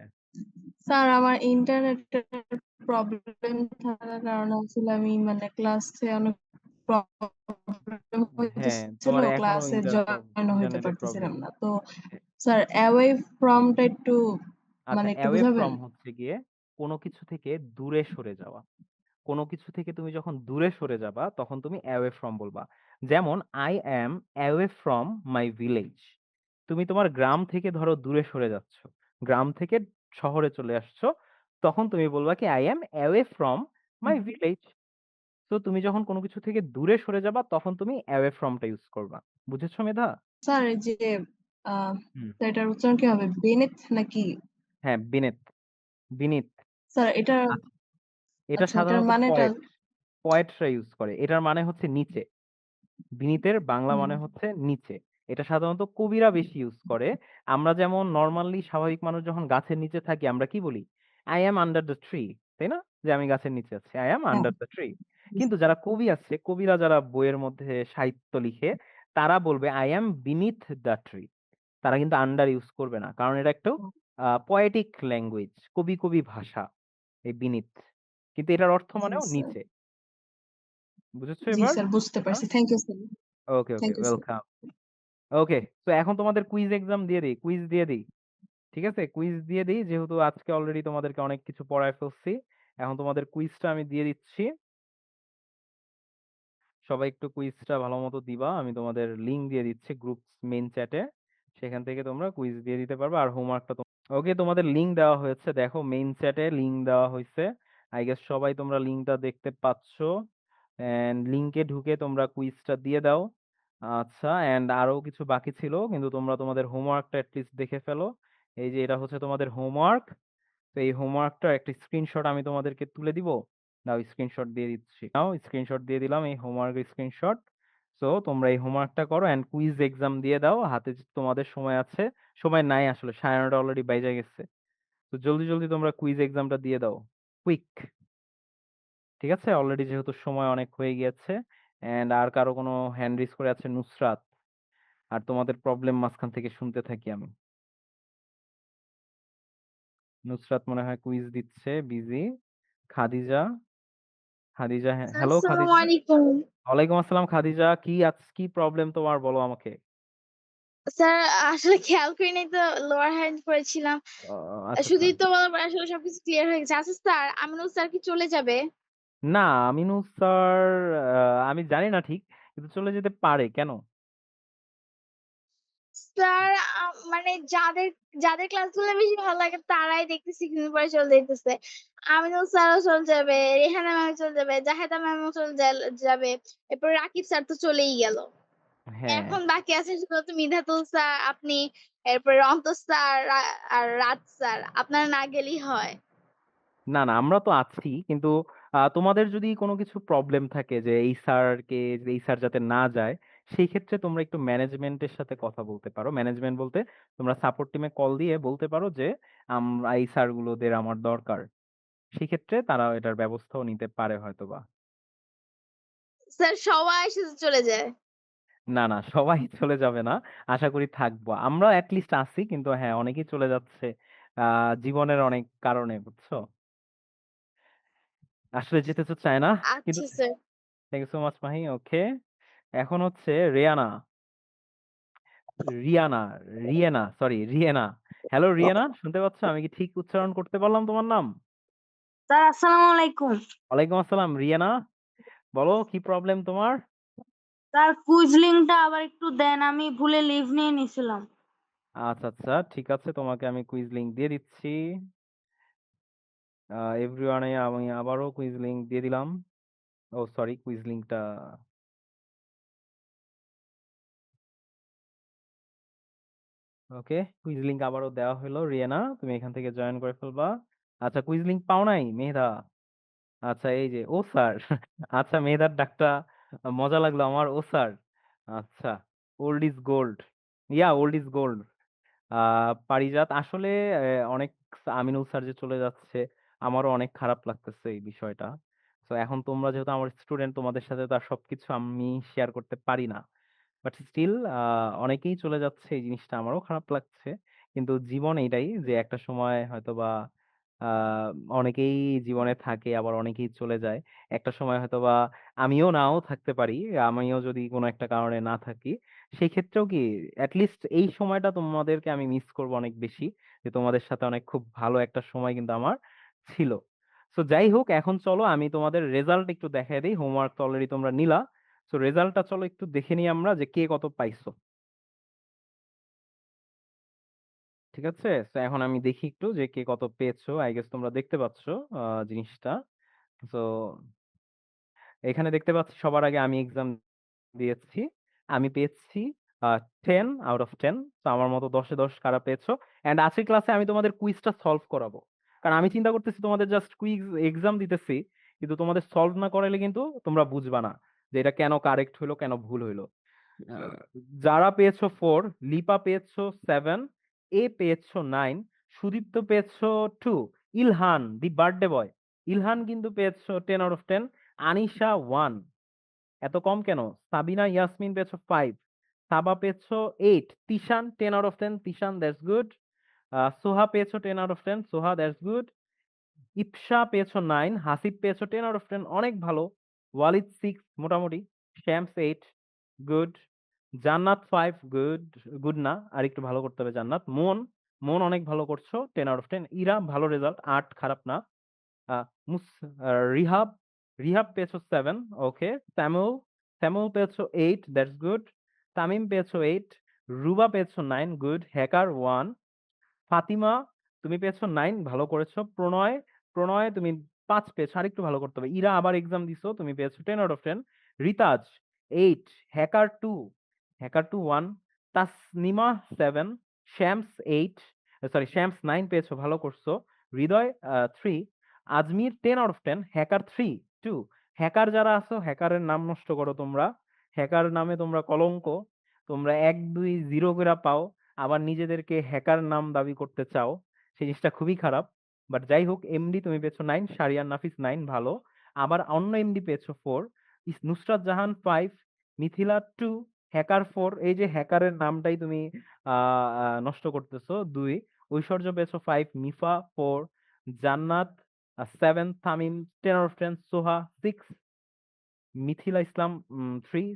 S5: স্যার আমার ইন্টারনেটের প্রবলেম থাকার কারণে আসলে আমি মানে ক্লাসে অনেক প্রবলেম
S1: হ্যাঁ,
S5: হইতেছিল,
S1: তোমার এখনো
S5: ক্লাসে জয়েন হইতে
S1: ইন্টারনেটের প্রবলেম।
S5: পারতেছিলাম না। তো স্যার অ্যাওয়ে ফ্রমটা একটু
S1: আচ্ছা,
S5: মানে একটু
S1: অ্যাওয়ে
S5: বুঝাবেন?
S1: ফ্রম হচ্ছে গিয়ে কোনো কিছু থেকে দূরে সরে যাওয়া। কোনো কিছু থেকে তুমি যখন দূরে সরে যাবা তখন তুমি অ্যাওয়ে ফ্রম বলবা। যেমন I am away from my village. তুমি তোমার গ্রাম থেকে ধরো দূরে সরে যাচ্ছ, গ্রাম থেকে শহরে চলে আসছো, তখন তুমি বলবা কি I am away from my village. তো তুমি যখন কোনো কিছু থেকে দূরে সরে যাবা তখন তুমি অ্যাওয়ে ফ্রমটা ইউজ করবা। বুঝেছো মেধা?
S5: স্যার এই যে আহ
S1: হুম।
S5: তো এটার উচ্চারণ কি হবে, বেনেথ নাকি?
S1: হ্যাঁ, বিনেত, বিনীত।
S5: স্যার এটা
S1: আচ্ছা, এটা
S5: আচ্ছা এটার
S1: সাধারণত
S5: মানেটা?
S1: পয়েটরা ইউজ করে। এটার মানে হচ্ছে নিচে। বিনীতের বাংলা
S5: হুম,
S1: মানে হচ্ছে নিচে। এটা সাধারণত কবিরা বেশি ইউজ করে। আমরা যেমন নরমালি স্বাভাবিক মানুষ যখন গাছের নিচে থাকি আমরা কি বলি? I am under the tree, তাই না? যে আমি গাছের নিচে আছি, আই অ্যাম
S5: হ্যাঁ
S1: আন্ডার দ্য ট্রি। কিন্তু যারা কবি আছে, কবিরা যারা বইয়ের মধ্যে সাহিত্য লিখে, তারা বলবে I am beneath the tree. তারা কিন্তু আন্ডার ইউজ করবে না, কারণ এটা একটু পোয়েটিক ল্যাঙ্গুয়েজ, কবি কবি ভাষা, এই বিনিথ। কিন্তু এটার অর্থ
S5: জি
S1: মানেও
S5: স্যার।
S1: নিচে। বুঝেছো
S5: জি
S1: এবার?
S5: স্যার বুঝতে
S1: হ্যাঁ,
S5: পারছি, thank you sir.
S1: Okay okay,
S5: thank you sir.
S1: Welcome. Okay, তো এখন তোমাদের কুইজ এক্সাম দিয়ে দিই, কুইজ দিয়ে দিই। ঠিক আছে, কুইজ দিয়ে দিই, যেহেতু আজকে অলরেডি তোমাদেরকে অনেক কিছু পড়ায় ফেলছি। এখন তোমাদের কুইজটা আমি দিয়ে দিচ্ছি। সবাই একটু কুইজটা ভালো মতো দিবা। আমি তোমাদের লিংক দিয়ে দিচ্ছি গ্রুপ মেইন চ্যাটে। সেখান থেকে তোমরা কুইজ দিয়ে দিতে পারবে, আর হোমওয়ার্কটা ওকে, তোমাদের লিংক দেওয়া হয়েছে, দেখো মেইন চ্যাটে লিংক দেওয়া হয়েছে। আই গেস সবাই তোমরা লিংকটা দেখতে পাচ্ছো। এন্ড লিংকে ঢুকে তোমরা কুইজটা দিয়ে দাও। আচ্ছা, এন্ড আরো কিছু বাকি ছিল, কিন্তু তোমরা তোমাদের হোমওয়ার্কটা অ্যাটলিস্ট দেখে ফেলো। এই যে এটা হচ্ছে তোমাদের হোমওয়ার্ক। তো এই হোমওয়ার্কটা একটা স্ক্রিনশট আমি তোমাদেরকে তুলে দিব। নাও স্ক্রিনশট দিয়ে দিচ্ছি, নাও স্ক্রিনশট দিয়ে দিলাম, এই হোমওয়ার্কের স্ক্রিনশট। সো তোমরা এই হোমওয়ার্কটা করো এন্ড কুইজ এক্সাম দিয়ে দাও। হাতে যে তোমাদের সময় আছে, সময় নাই আসলে, 9:30 অলরেডি বাইজা গেছে। তো জলদি জলদি তোমরা কুইজ এক্সামটা দিয়ে দাও, কুইক। ঠিক আছে, অলরেডি যেহেতু সময় অনেক হয়ে গিয়েছে। এন্ড আর কারো কোনো হ্যান্ড রেজ করে আছে? নুসরাত। আর তোমাদের প্রবলেম মাঝখান থেকে শুনতে থাকি আমি। নুসরাত মনে হয় কুইজ দিচ্ছে, বিজি। খাদিজা, খাদিজা, হ্যালো
S4: আসসালামু
S1: খাদিজা।
S4: আলাইকুম।
S1: ওয়ালাইকুম আসসালাম খাদিজা, কি প্রবলেম তোমার বলো আমাকে।
S4: স্যার আসলে খেয়াল করিনি তো লোয়ার হ্যান্ড করেছিলাম।
S1: আচ্ছা আচ্ছা।
S4: শুধুই তো বলার পরে আসলে সবকিছু ক্লিয়ার হয়ে গেছে। আচ্ছা স্যার, আমিনুল স্যার কি চলে যাবে?
S1: না, আমিনুল স্যার আমি জানি না ঠিক, কিন্তু চলে যেতে পারে, কেন?
S4: স্যার মানে যাদের যাদের ক্লাসগুলো বেশি ভালো লাগে তারাই দেখতেছি কিছুদিন পরে চলে যাইতেছে। আমিনুল স্যারও চলে যাবে, রেহানা ম্যামও চলে যাবে, জাহেদা ম্যামও চলে যাবে। এরপর রাকিব স্যার তো চলেই গেল।
S1: হ্যাঁ,
S4: এখন বাকি আছে শুধুমাত্র মিধাতুল স্যার, আপনি, এরপরে অন্তর স্যার আর রাজ স্যার। আপনারা না গেলেই হয়।
S1: না না, আমরা তো আছি, কিন্তু তোমাদের যদি কোনো কিছু প্রবলেম থাকে যে এই স্যার যাতে না যায়, সেই ক্ষেত্রে তোমরা একটু ম্যানেজমেন্টের সাথে কথা বলতে পারো। ম্যানেজমেন্ট বলতে তোমরা সাপোর্ট টিমে কল দিয়ে বলতে পারো যে আমরা এই স্যারগুলোদের আমার দরকার। সেই ক্ষেত্রে তারা এটার ব্যবস্থাও নিতে পারে হয়তোবা।
S4: স্যার সবাই শুধু চলে যায়।
S1: না না, সবাই চলে যাবে না। আশা করি থাকবো আমরা, অ্যাট লিস্ট আছি, কিন্তু হ্যাঁ অনেকেই চলে যাচ্ছে জীবনের অনেক কারণে, বুঝছো? আসলে যেতে তো চায় না, কিন্তু
S4: আচ্ছা sir.
S1: Thank you so much Mahi. Okay, এখন হচ্ছে রেয়ানা। রিয়ানা, রিয়েনা। হ্যালো রিয়েনা, শুনতে পাচ্ছ? আমি কি ঠিক উচ্চারণ করতে পারলাম তোমার নাম?
S9: স্যার আসসালামু আলাইকুম।
S1: ওয়ালাইকুম আসসালাম। রিয়ানা, বলো কি প্রবলেম তোমার?
S9: স্যার কুইজ লিংকটা আবার একটু দেন, আমি ভুলে লিভ নিয়ে নিছিলাম।
S1: আচ্ছা, ঠিক আছে। তোমাকে আমি কুইজ লিংক দিয়ে দিচ্ছি। এভরিওয়ানে আমি আবারও কুইজ লিংক দিয়ে দিলাম। ও সরি, কুইজ লিংকটা ওকে, কুইজ লিংক আবারও দেওয়া হলো। রিয়ানা, তুমি এখান থেকে জয়েন করে ফেলবা। আচ্ছা, কুইজ লিংক পাও নাই মেহেদা? আচ্ছা, এই যে ও স্যার। আচ্ছা, মেহেদার ডাকটা মজা লাগলো আমার, ও স্যার। আচ্ছা, old is gold. Old is gold. Parijat, আসলে অনেক আমিনুল স্যার যে চলে যাচ্ছে, আমারও অনেক খারাপ লাগতেছে এই বিষয়টা। তো এখন তোমরা যেহেতু আমার স্টুডেন্ট, তোমাদের সাথে তো আর সবকিছু আমি শেয়ার করতে পারি না। বাট স্টিল অনেকেই চলে যাচ্ছে, এই জিনিসটা আমারও খারাপ লাগছে। কিন্তু জীবন এইটাই যে একটা সময় হয়তোবা আহ অনেকেই জীবনে থাকে, আবার অনেকেই চলে যায়। একটা সময় হয়তোবা আমিও নাও থাকতে পারি, আমিও যদি কোনো একটা কারণে না থাকি। সেই ক্ষেত্রেও কি লিস্ট এই সময়টা তোমাদেরকে আমি মিস করবো অনেক বেশি, যে তোমাদের সাথে অনেক খুব ভালো একটা সময় কিন্তু আমার ছিল। তো যাই হোক, এখন চলো আমি তোমাদের রেজাল্ট একটু দেখাই দিই। হোমওয়ার্ক তো অলরেডি তোমরা নিলা। তো রেজাল্টটা চলো একটু দেখে নিই আমরা, যে কে কত পাইছো। ঠিক আছে, তো এখন আমি দেখি একটু যে কে কত পেয়েছো। আই গেস তোমরা দেখতে পাচ্ছ জিনিসটা। তো এখানে দেখতে পাচ্ছি সবার আগে আমি এক্সাম দিয়েছি। আমি পেয়েছি 10 আউট অফ 10। তো আমার মতো 10 এ 10 কারা পেয়েছো? এন্ড আজকের ক্লাসে আমি তোমাদের কুইজটা সলভ করাবো। কারণ আমি চিন্তা করতেছি তোমাদের জাস্ট কুইজ এক্সাম দিতেছি, কিন্তু তোমাদের সলভ না করাইলে কিন্তু তোমরা বুঝবা না যে এটা কেন কারেক্ট হইলো, কেন ভুল হইলো। যারা পেয়েছো 4, লিপা পেয়েছো 7, এ পেয়েছো 9, সুদীপ্ত পেয়েছো 2, ইলহান দি বার্থডে বয়, ইলহান কিন্তু পেয়েছো 10 আউট অফ 10, আনিশা 1। এত কম কেন? সাবিনা ইয়াসমিন পেয়েছো 5, সাবা পেয়েছো 8, Tishan 10 out of 10, Tishan that's good. Soha পেয়েছো 10 out of 10, Soha that's good. Ipsa পেয়েছো 9, হাসিব পেয়েছো 10 আউট অফ 10, অনেক ভালো। ওয়ালিদ 6 মোটামুটি। শ্যামস 8 গুড। জান্নাত 5 গুড, গুড না, আর একটু ভালো করতে হবে জান্নাত। মন অনেক ভালো করছো, 10 আউট অফ 10। ইরা ভালো রেজাল্ট, 8 খারাপ না। আহ, রিহাব, পেয়েছো 7, ওকে। স্যামুল পেয়েছো 8, দ্যাটস গুড। তামিম পেয়েছো 8, রুবা পেয়েছো 9, গুড। হ্যাকার 1, ফাতিমা তুমি পেয়েছো 9, ভালো করেছো। প্রণয় তুমি 5 পেয়েছো, আরেকটু ভালো করতে হবে। ইরা আবার এক্সাম দিছো, তুমি পেয়েছো 10 out of 10। Ritaj 8, hacker two 1, Tasnima 7, Shams 8, Shams 9 পেয়েছো, ভালো করছো। Hridoy 3, Azmir 10 out of 10, hacker 3 2। Hacker যারা আছো, হ্যাকারের নাম নষ্ট করো তোমরা। হ্যাকার নামে তোমরা কলঙ্ক। তোমরা 1 2 0 করে পাও, আবার নিজেদেরকে হ্যাকার নাম দাবি করতে চাও। সেই জিনিসটা খুবই খারাপ। বাট যাই হোক, এমডি তুমি পেয়েছো 9, শারিয়ান নাফিস 9, ভালো। আবার অন্য এমডি পেয়েছো 4, নুসরাত জাহান 5, মিথিলা 2, হ্যাকার 4। এই যে হ্যাকারের নামটাই তুমি নষ্ট করতেছো। 2, ঐশ্বর্য পেয়েছো 5, মিফা 4, জান্নাত 7, তামিম 10 আউট অফ 10, সোহা 6, মিথিলা ইসলাম 3,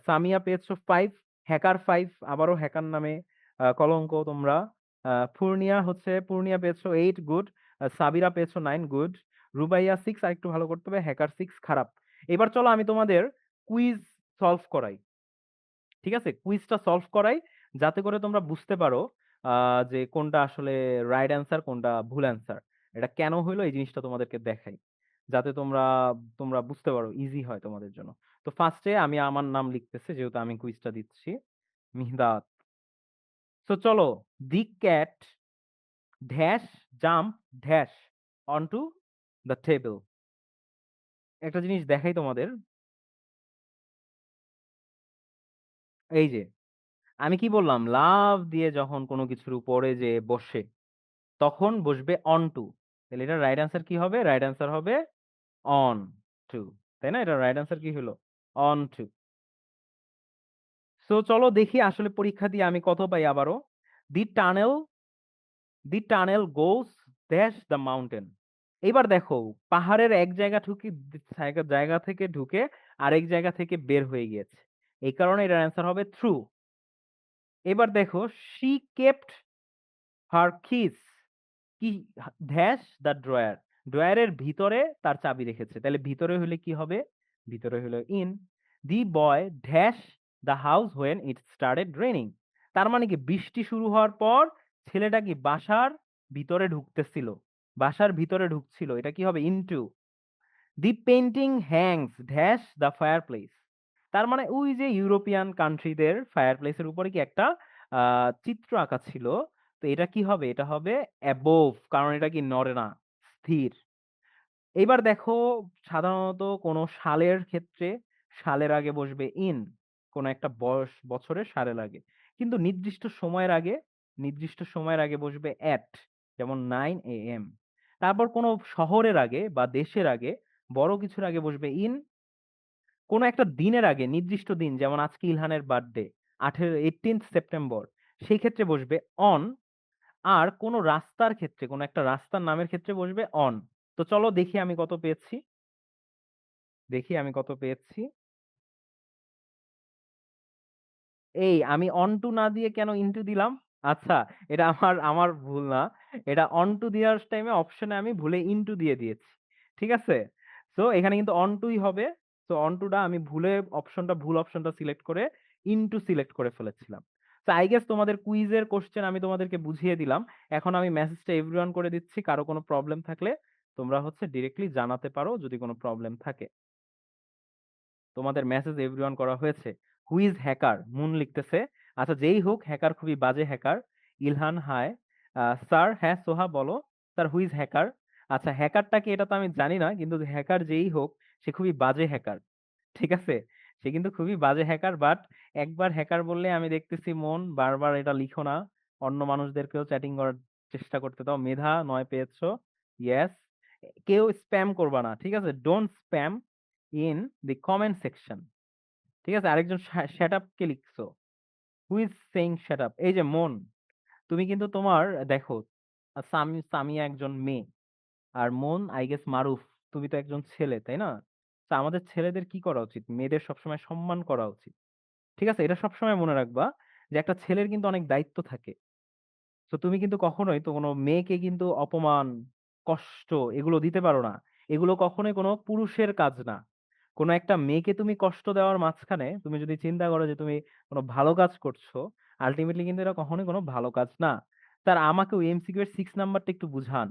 S1: সামিয়া পেয়েছো 5, হ্যাকার 5, আবারও হ্যাকার নামে কলঙ্ক তোমরা। পূর্ণিয়া পেয়েছো 8, গুড। সাবিরা পেয়েছো 9, গুড। রুবাইয়া 6, আরেকটু ভালো করতে হবে। হ্যাকার 6, খারাপ। এবার চলো আমি তোমাদের কুইজ সলভ করাই। ঠিক আছে, কুইজটা সলভ করাই, যাতে করে তোমরা বুঝতে পারো যে কোনটা আসলে রাইট অ্যান্সার, কোনটা ভুল অ্যান্সার। এটা কেন হইলো এই জিনিসটা তোমাদেরকে দেখাই, যাতে তোমরা তোমরা বুঝতে পারো, ইজি হয় তোমাদের জন্য। তো ফার্স্টে আমি আমার নাম লিখতেছি, যেহেতু আমি কুইজটা দিচ্ছি। মিহদাত। তো চলো, the cat dash jump dash অনটু the table. একটা জিনিস দেখাই তোমাদের, এই যে আমি কি বললাম, লাভ দিয়ে যখন কোনো কিছুর উপরে যে বসে, তখন বসবে অন টু। তাহলে এটা রাইট অ্যান্সার কি হবে? রাইট অ্যান্সার হবে অন টু, তাই না? এটা রাইট অ্যান্সার কি হলো? On two. সো চলো দেখি আসলে পরীক্ষা দিয়ে আমি কত পাই আবারও। The tunnel goes dash the mountain. এবার দেখো, পাহাড়ের এক জায়গা থেকে ঢুকে আরেক জায়গা থেকে বের হয়ে গিয়েছে। এই কারণে এটার অ্যান্সার হবে ট্রু। এবার দেখো she kept her keys কি ড্যাশ দ্য ড্রয়ার। ড্রয়ারের ভিতরে তার চাবি রেখেছে। তাহলে ভিতরে হলে কি হবে? ভিতরে হলো in. The boy dash the house when it started raining. তার মানে কি বৃষ্টি শুরু হওয়ার পর ছেলেটা কি বাসার ভিতরে ঢুকতেছিল। বাসার ভিতরে ঢুকছিল। এটা কি হবে? Into. The painting Hanks dash the fireplace. তার মানে ওই যে ইউরোপিয়ান কান্ট্রিদের ফায়ারপ্লেসের উপরে কি একটা চিত্র আঁকা ছিল। তো এটা কি হবে? এটা হবে অ্যাবোভ, কারণ এটা কি নড়ে না, স্থির। এইবার দেখো সাধারণত কোনো সালের ক্ষেত্রে সালের আগে বসবে ইন, কোনো একটা বছরের সালের আগে। কিন্তু নির্দিষ্ট সময়ের আগে বসবে অ্যাট, যেমন 9 AM। তারপর কোনো শহরের আগে বা দেশের আগে বড় কিছুর আগে বসবে ইন। কোনো একটা দিনের আগে নির্দিষ্ট দিন, যেমন আজকে ইলহানের বার্থডে 18th সেপ্টেম্বর, সেই ক্ষেত্রে বসবে অন। আর কোনো রাস্তার ক্ষেত্রে, কোনো একটা রাস্তার নামের ক্ষেত্রে বসবে অন। তো চলো দেখি আমি কত পেয়েছি। এই আমি অন টু না দিয়ে কেন ইনটু দিলাম? আচ্ছা, এটা আমার ভুল না। এটা অন টু দেওয়ার টাইমে অপশনে আমি ভুলে ইনটু দিয়ে দিয়েছি। ঠিক আছে? সো এখানে কিন্তু অন টুই হবে। সো অন টুটা আমি ভুল অপশনটা সিলেক্ট করে ইনটু সিলেক্ট করে ফেলেছিলাম। সো আই গেস তোমাদের কুইজের কোশ্চেন আমি তোমাদেরকে বুঝিয়ে দিলাম। এখন আমি মেসেজটা এভরিওয়ান করে দিচ্ছি। কারো কোনো প্রবলেম থাকলে তোমরা হচ্ছে ডিরেক্টলি জানাতে পারো যদি কোনো প্রবলেম থাকে। তোমাদের মেসেজ এভরিওয়ান করা হয়েছে। Who is hacker? মুন লিখতেছে। আচ্ছা যেই হোক, হ্যাকার খুবই বাজে হ্যাকার। Ilhan high. স্যার, হ্যাঁ সোহা বলো। Sir who is hacker? আচ্ছা হ্যাকারটা কি এটা তো আমি জানি না, কিন্তু হ্যাকার যেই হোক সে খুবই বাজে হ্যাকার। ঠিক আছে? সে কিন্তু খুবই বাজে হ্যাকার, বাট একবার হ্যাকার বললে আমি দেখতেছি মন বারবার এটা লিখো না। অন্য মানুষদেরকেও চ্যাটিং করার চেষ্টা করতে দাও। মেধা 9 পেয়েছো। ইয়েস। কেউ স্প্যাম করবা না। ঠিক আছে? Don't spam in the comment section. ঠিক আছে? আরেকজন শ্যাট আপ কে লিখছো। Who is saying shut up? এই যে মন, তুমি কিন্তু তোমার দেখো সামিয়া একজন মেয়ে, আর মন আই গেস মারুফ, তুমি তো একজন ছেলে, তাই না? তো আমাদের ছেলেদের কি করা উচিত? মেয়েদের সবসময় সম্মান করা উচিত। ঠিক আছে? এটা সবসময় মনে রাখবা যে একটা ছেলের কিন্তু অনেক দায়িত্ব থাকে। তো তুমি কিন্তু কখনোই তো কোনো মেয়েকে কিন্তু অপমান, কষ্ট এগুলো দিতে পারো না। এগুলো কখনোই কোনো পুরুষের কাজ না। কোনো একটা মেয়েকে তুমি কষ্ট দেওয়ার মাঝখানে তুমি যদি চিন্তা করো যে তুমি কোনো ভালো কাজ করছো, আল্টিমেটলি কিন্তু এটা কখনোই কোনো ভালো কাজ না। স্যার আমাকেও এমসিকিউ এর 6 নাম্বারটা একটু বুঝান।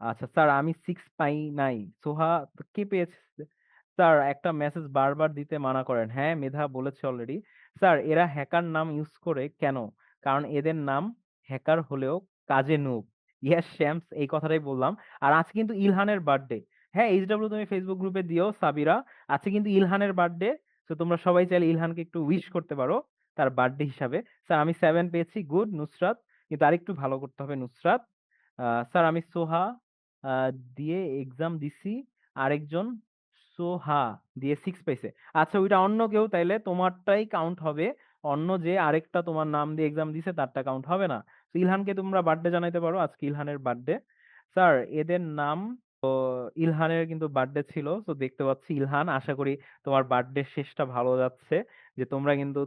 S1: আচ্ছা স্যার আমি 6 পাই নাই। সোহা তো কে পেয়েছে? স্যার একটা মেসেজ বারবার দিতে মানা করেন। হ্যাঁ, মেধা বলেছে অলরেডি। স্যার এরা হ্যাকার নাম ইউজ করে কেন? কারণ এদের নাম হ্যাকার হলেও কাজে নুব। ইয়েস শ্যামস, এই কথাটাই বললাম। আর আজকে কিন্তু ইলহানের বার্থডে। হ্যাঁ, এইচডব্লিউ তুমি ফেসবুক গ্রুপে দিও সাবিরা। আজকে কিন্তু ইলহানের বার্থডে। তো তোমরা সবাই চাইলে ইলহানকে একটু উইশ করতে পারো তার বার্থডে হিসাবে। স্যার আমি 7 পেয়েছি। গুড নুসরাত। কিন্তু আরেকটু ভালো করতে হবে নুসরাত। স্যার আমি সোহা আ দিয়ে এক্সাম দিছি। আরেকজন সোহা দিয়ে 6 পাইছে। আচ্ছা ওইটা অন্য কেউ, তাইলে তোমারটাই কাউন্ট হবে। অন্য যে আরেকটা তোমার নাম দিয়ে এক্সাম দিছে তারটা কাউন্ট হবে না। তো ইলহানকে তোমরা বার্থডে জানাইতে পারো। আজকে ইলহানের বার্থডে। স্যার এদের নাম ইলহানের কিন্তু বার্থডে ছিল। তো দেখতে পাচ্ছি ইলহান, আশা করি তোমার বার্থডে শেষটা ভালো যাচ্ছে। যে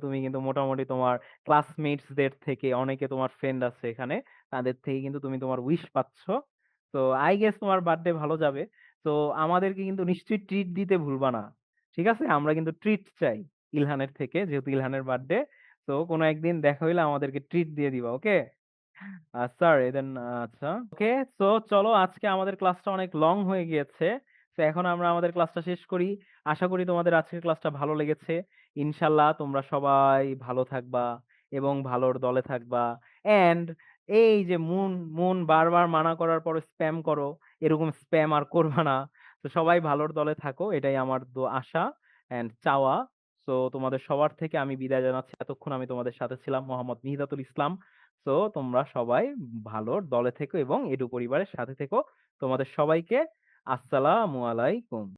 S1: তুমি কিন্তু মোটামুটি তোমার ক্লাসমেটস দের থেকে অনেকে তোমার ফ্রেন্ড আছে এখানে। তাদের থেকে কিন্তু তুমি তোমার উইশ পাচ্ছ। তো আই গেস তোমার বার্থডে ভালো যাবে। তো আমাদেরকে কিন্তু নিশ্চয়ই ট্রিট দিতে ভুলবা না। ঠিক আছে? আমরা কিন্তু ট্রিট চাই ইলহানের থেকে, যেহেতু ইলহানের বার্থডে। তো কোনো একদিন দেখা হইলে আমাদেরকে ট্রিট দিয়ে দিবা। ওকে? স্যার দেন আচ্ছা। ওকে, সো চলো আজকে আমাদের ক্লাসটা অনেক লং হয়ে গিয়েছে। তো এখন আমরা আমাদের ক্লাসটা শেষ করি। আশা করি তোমাদের আজকের ক্লাসটা ভালো লেগেছে। ইনশাআল্লাহ তোমরা সবাই ভালো থাকবা এবং ভালোর দলে থাকবা। অ্যান্ড এই যে মুন বারবার মানা করার পর স্প্যাম করো, এরকম স্প্যাম আর করবা না। তো সবাই ভালোর দলে থাকো, এটাই আমার আশা অ্যান্ড চাওয়া। তো তোমাদের সবার থেকে আমি বিদায় জানাচ্ছি। এতক্ষণ আমি তোমাদের সাথে ছিলাম মোহাম্মদ মিহিদাতুল ইসলাম। তো তোমরা সবাই ভালোর দলে থেকো এবং এডু পরিবারের সাথে থেকো। তোমাদের সবাইকে আসসালামু আলাইকুম।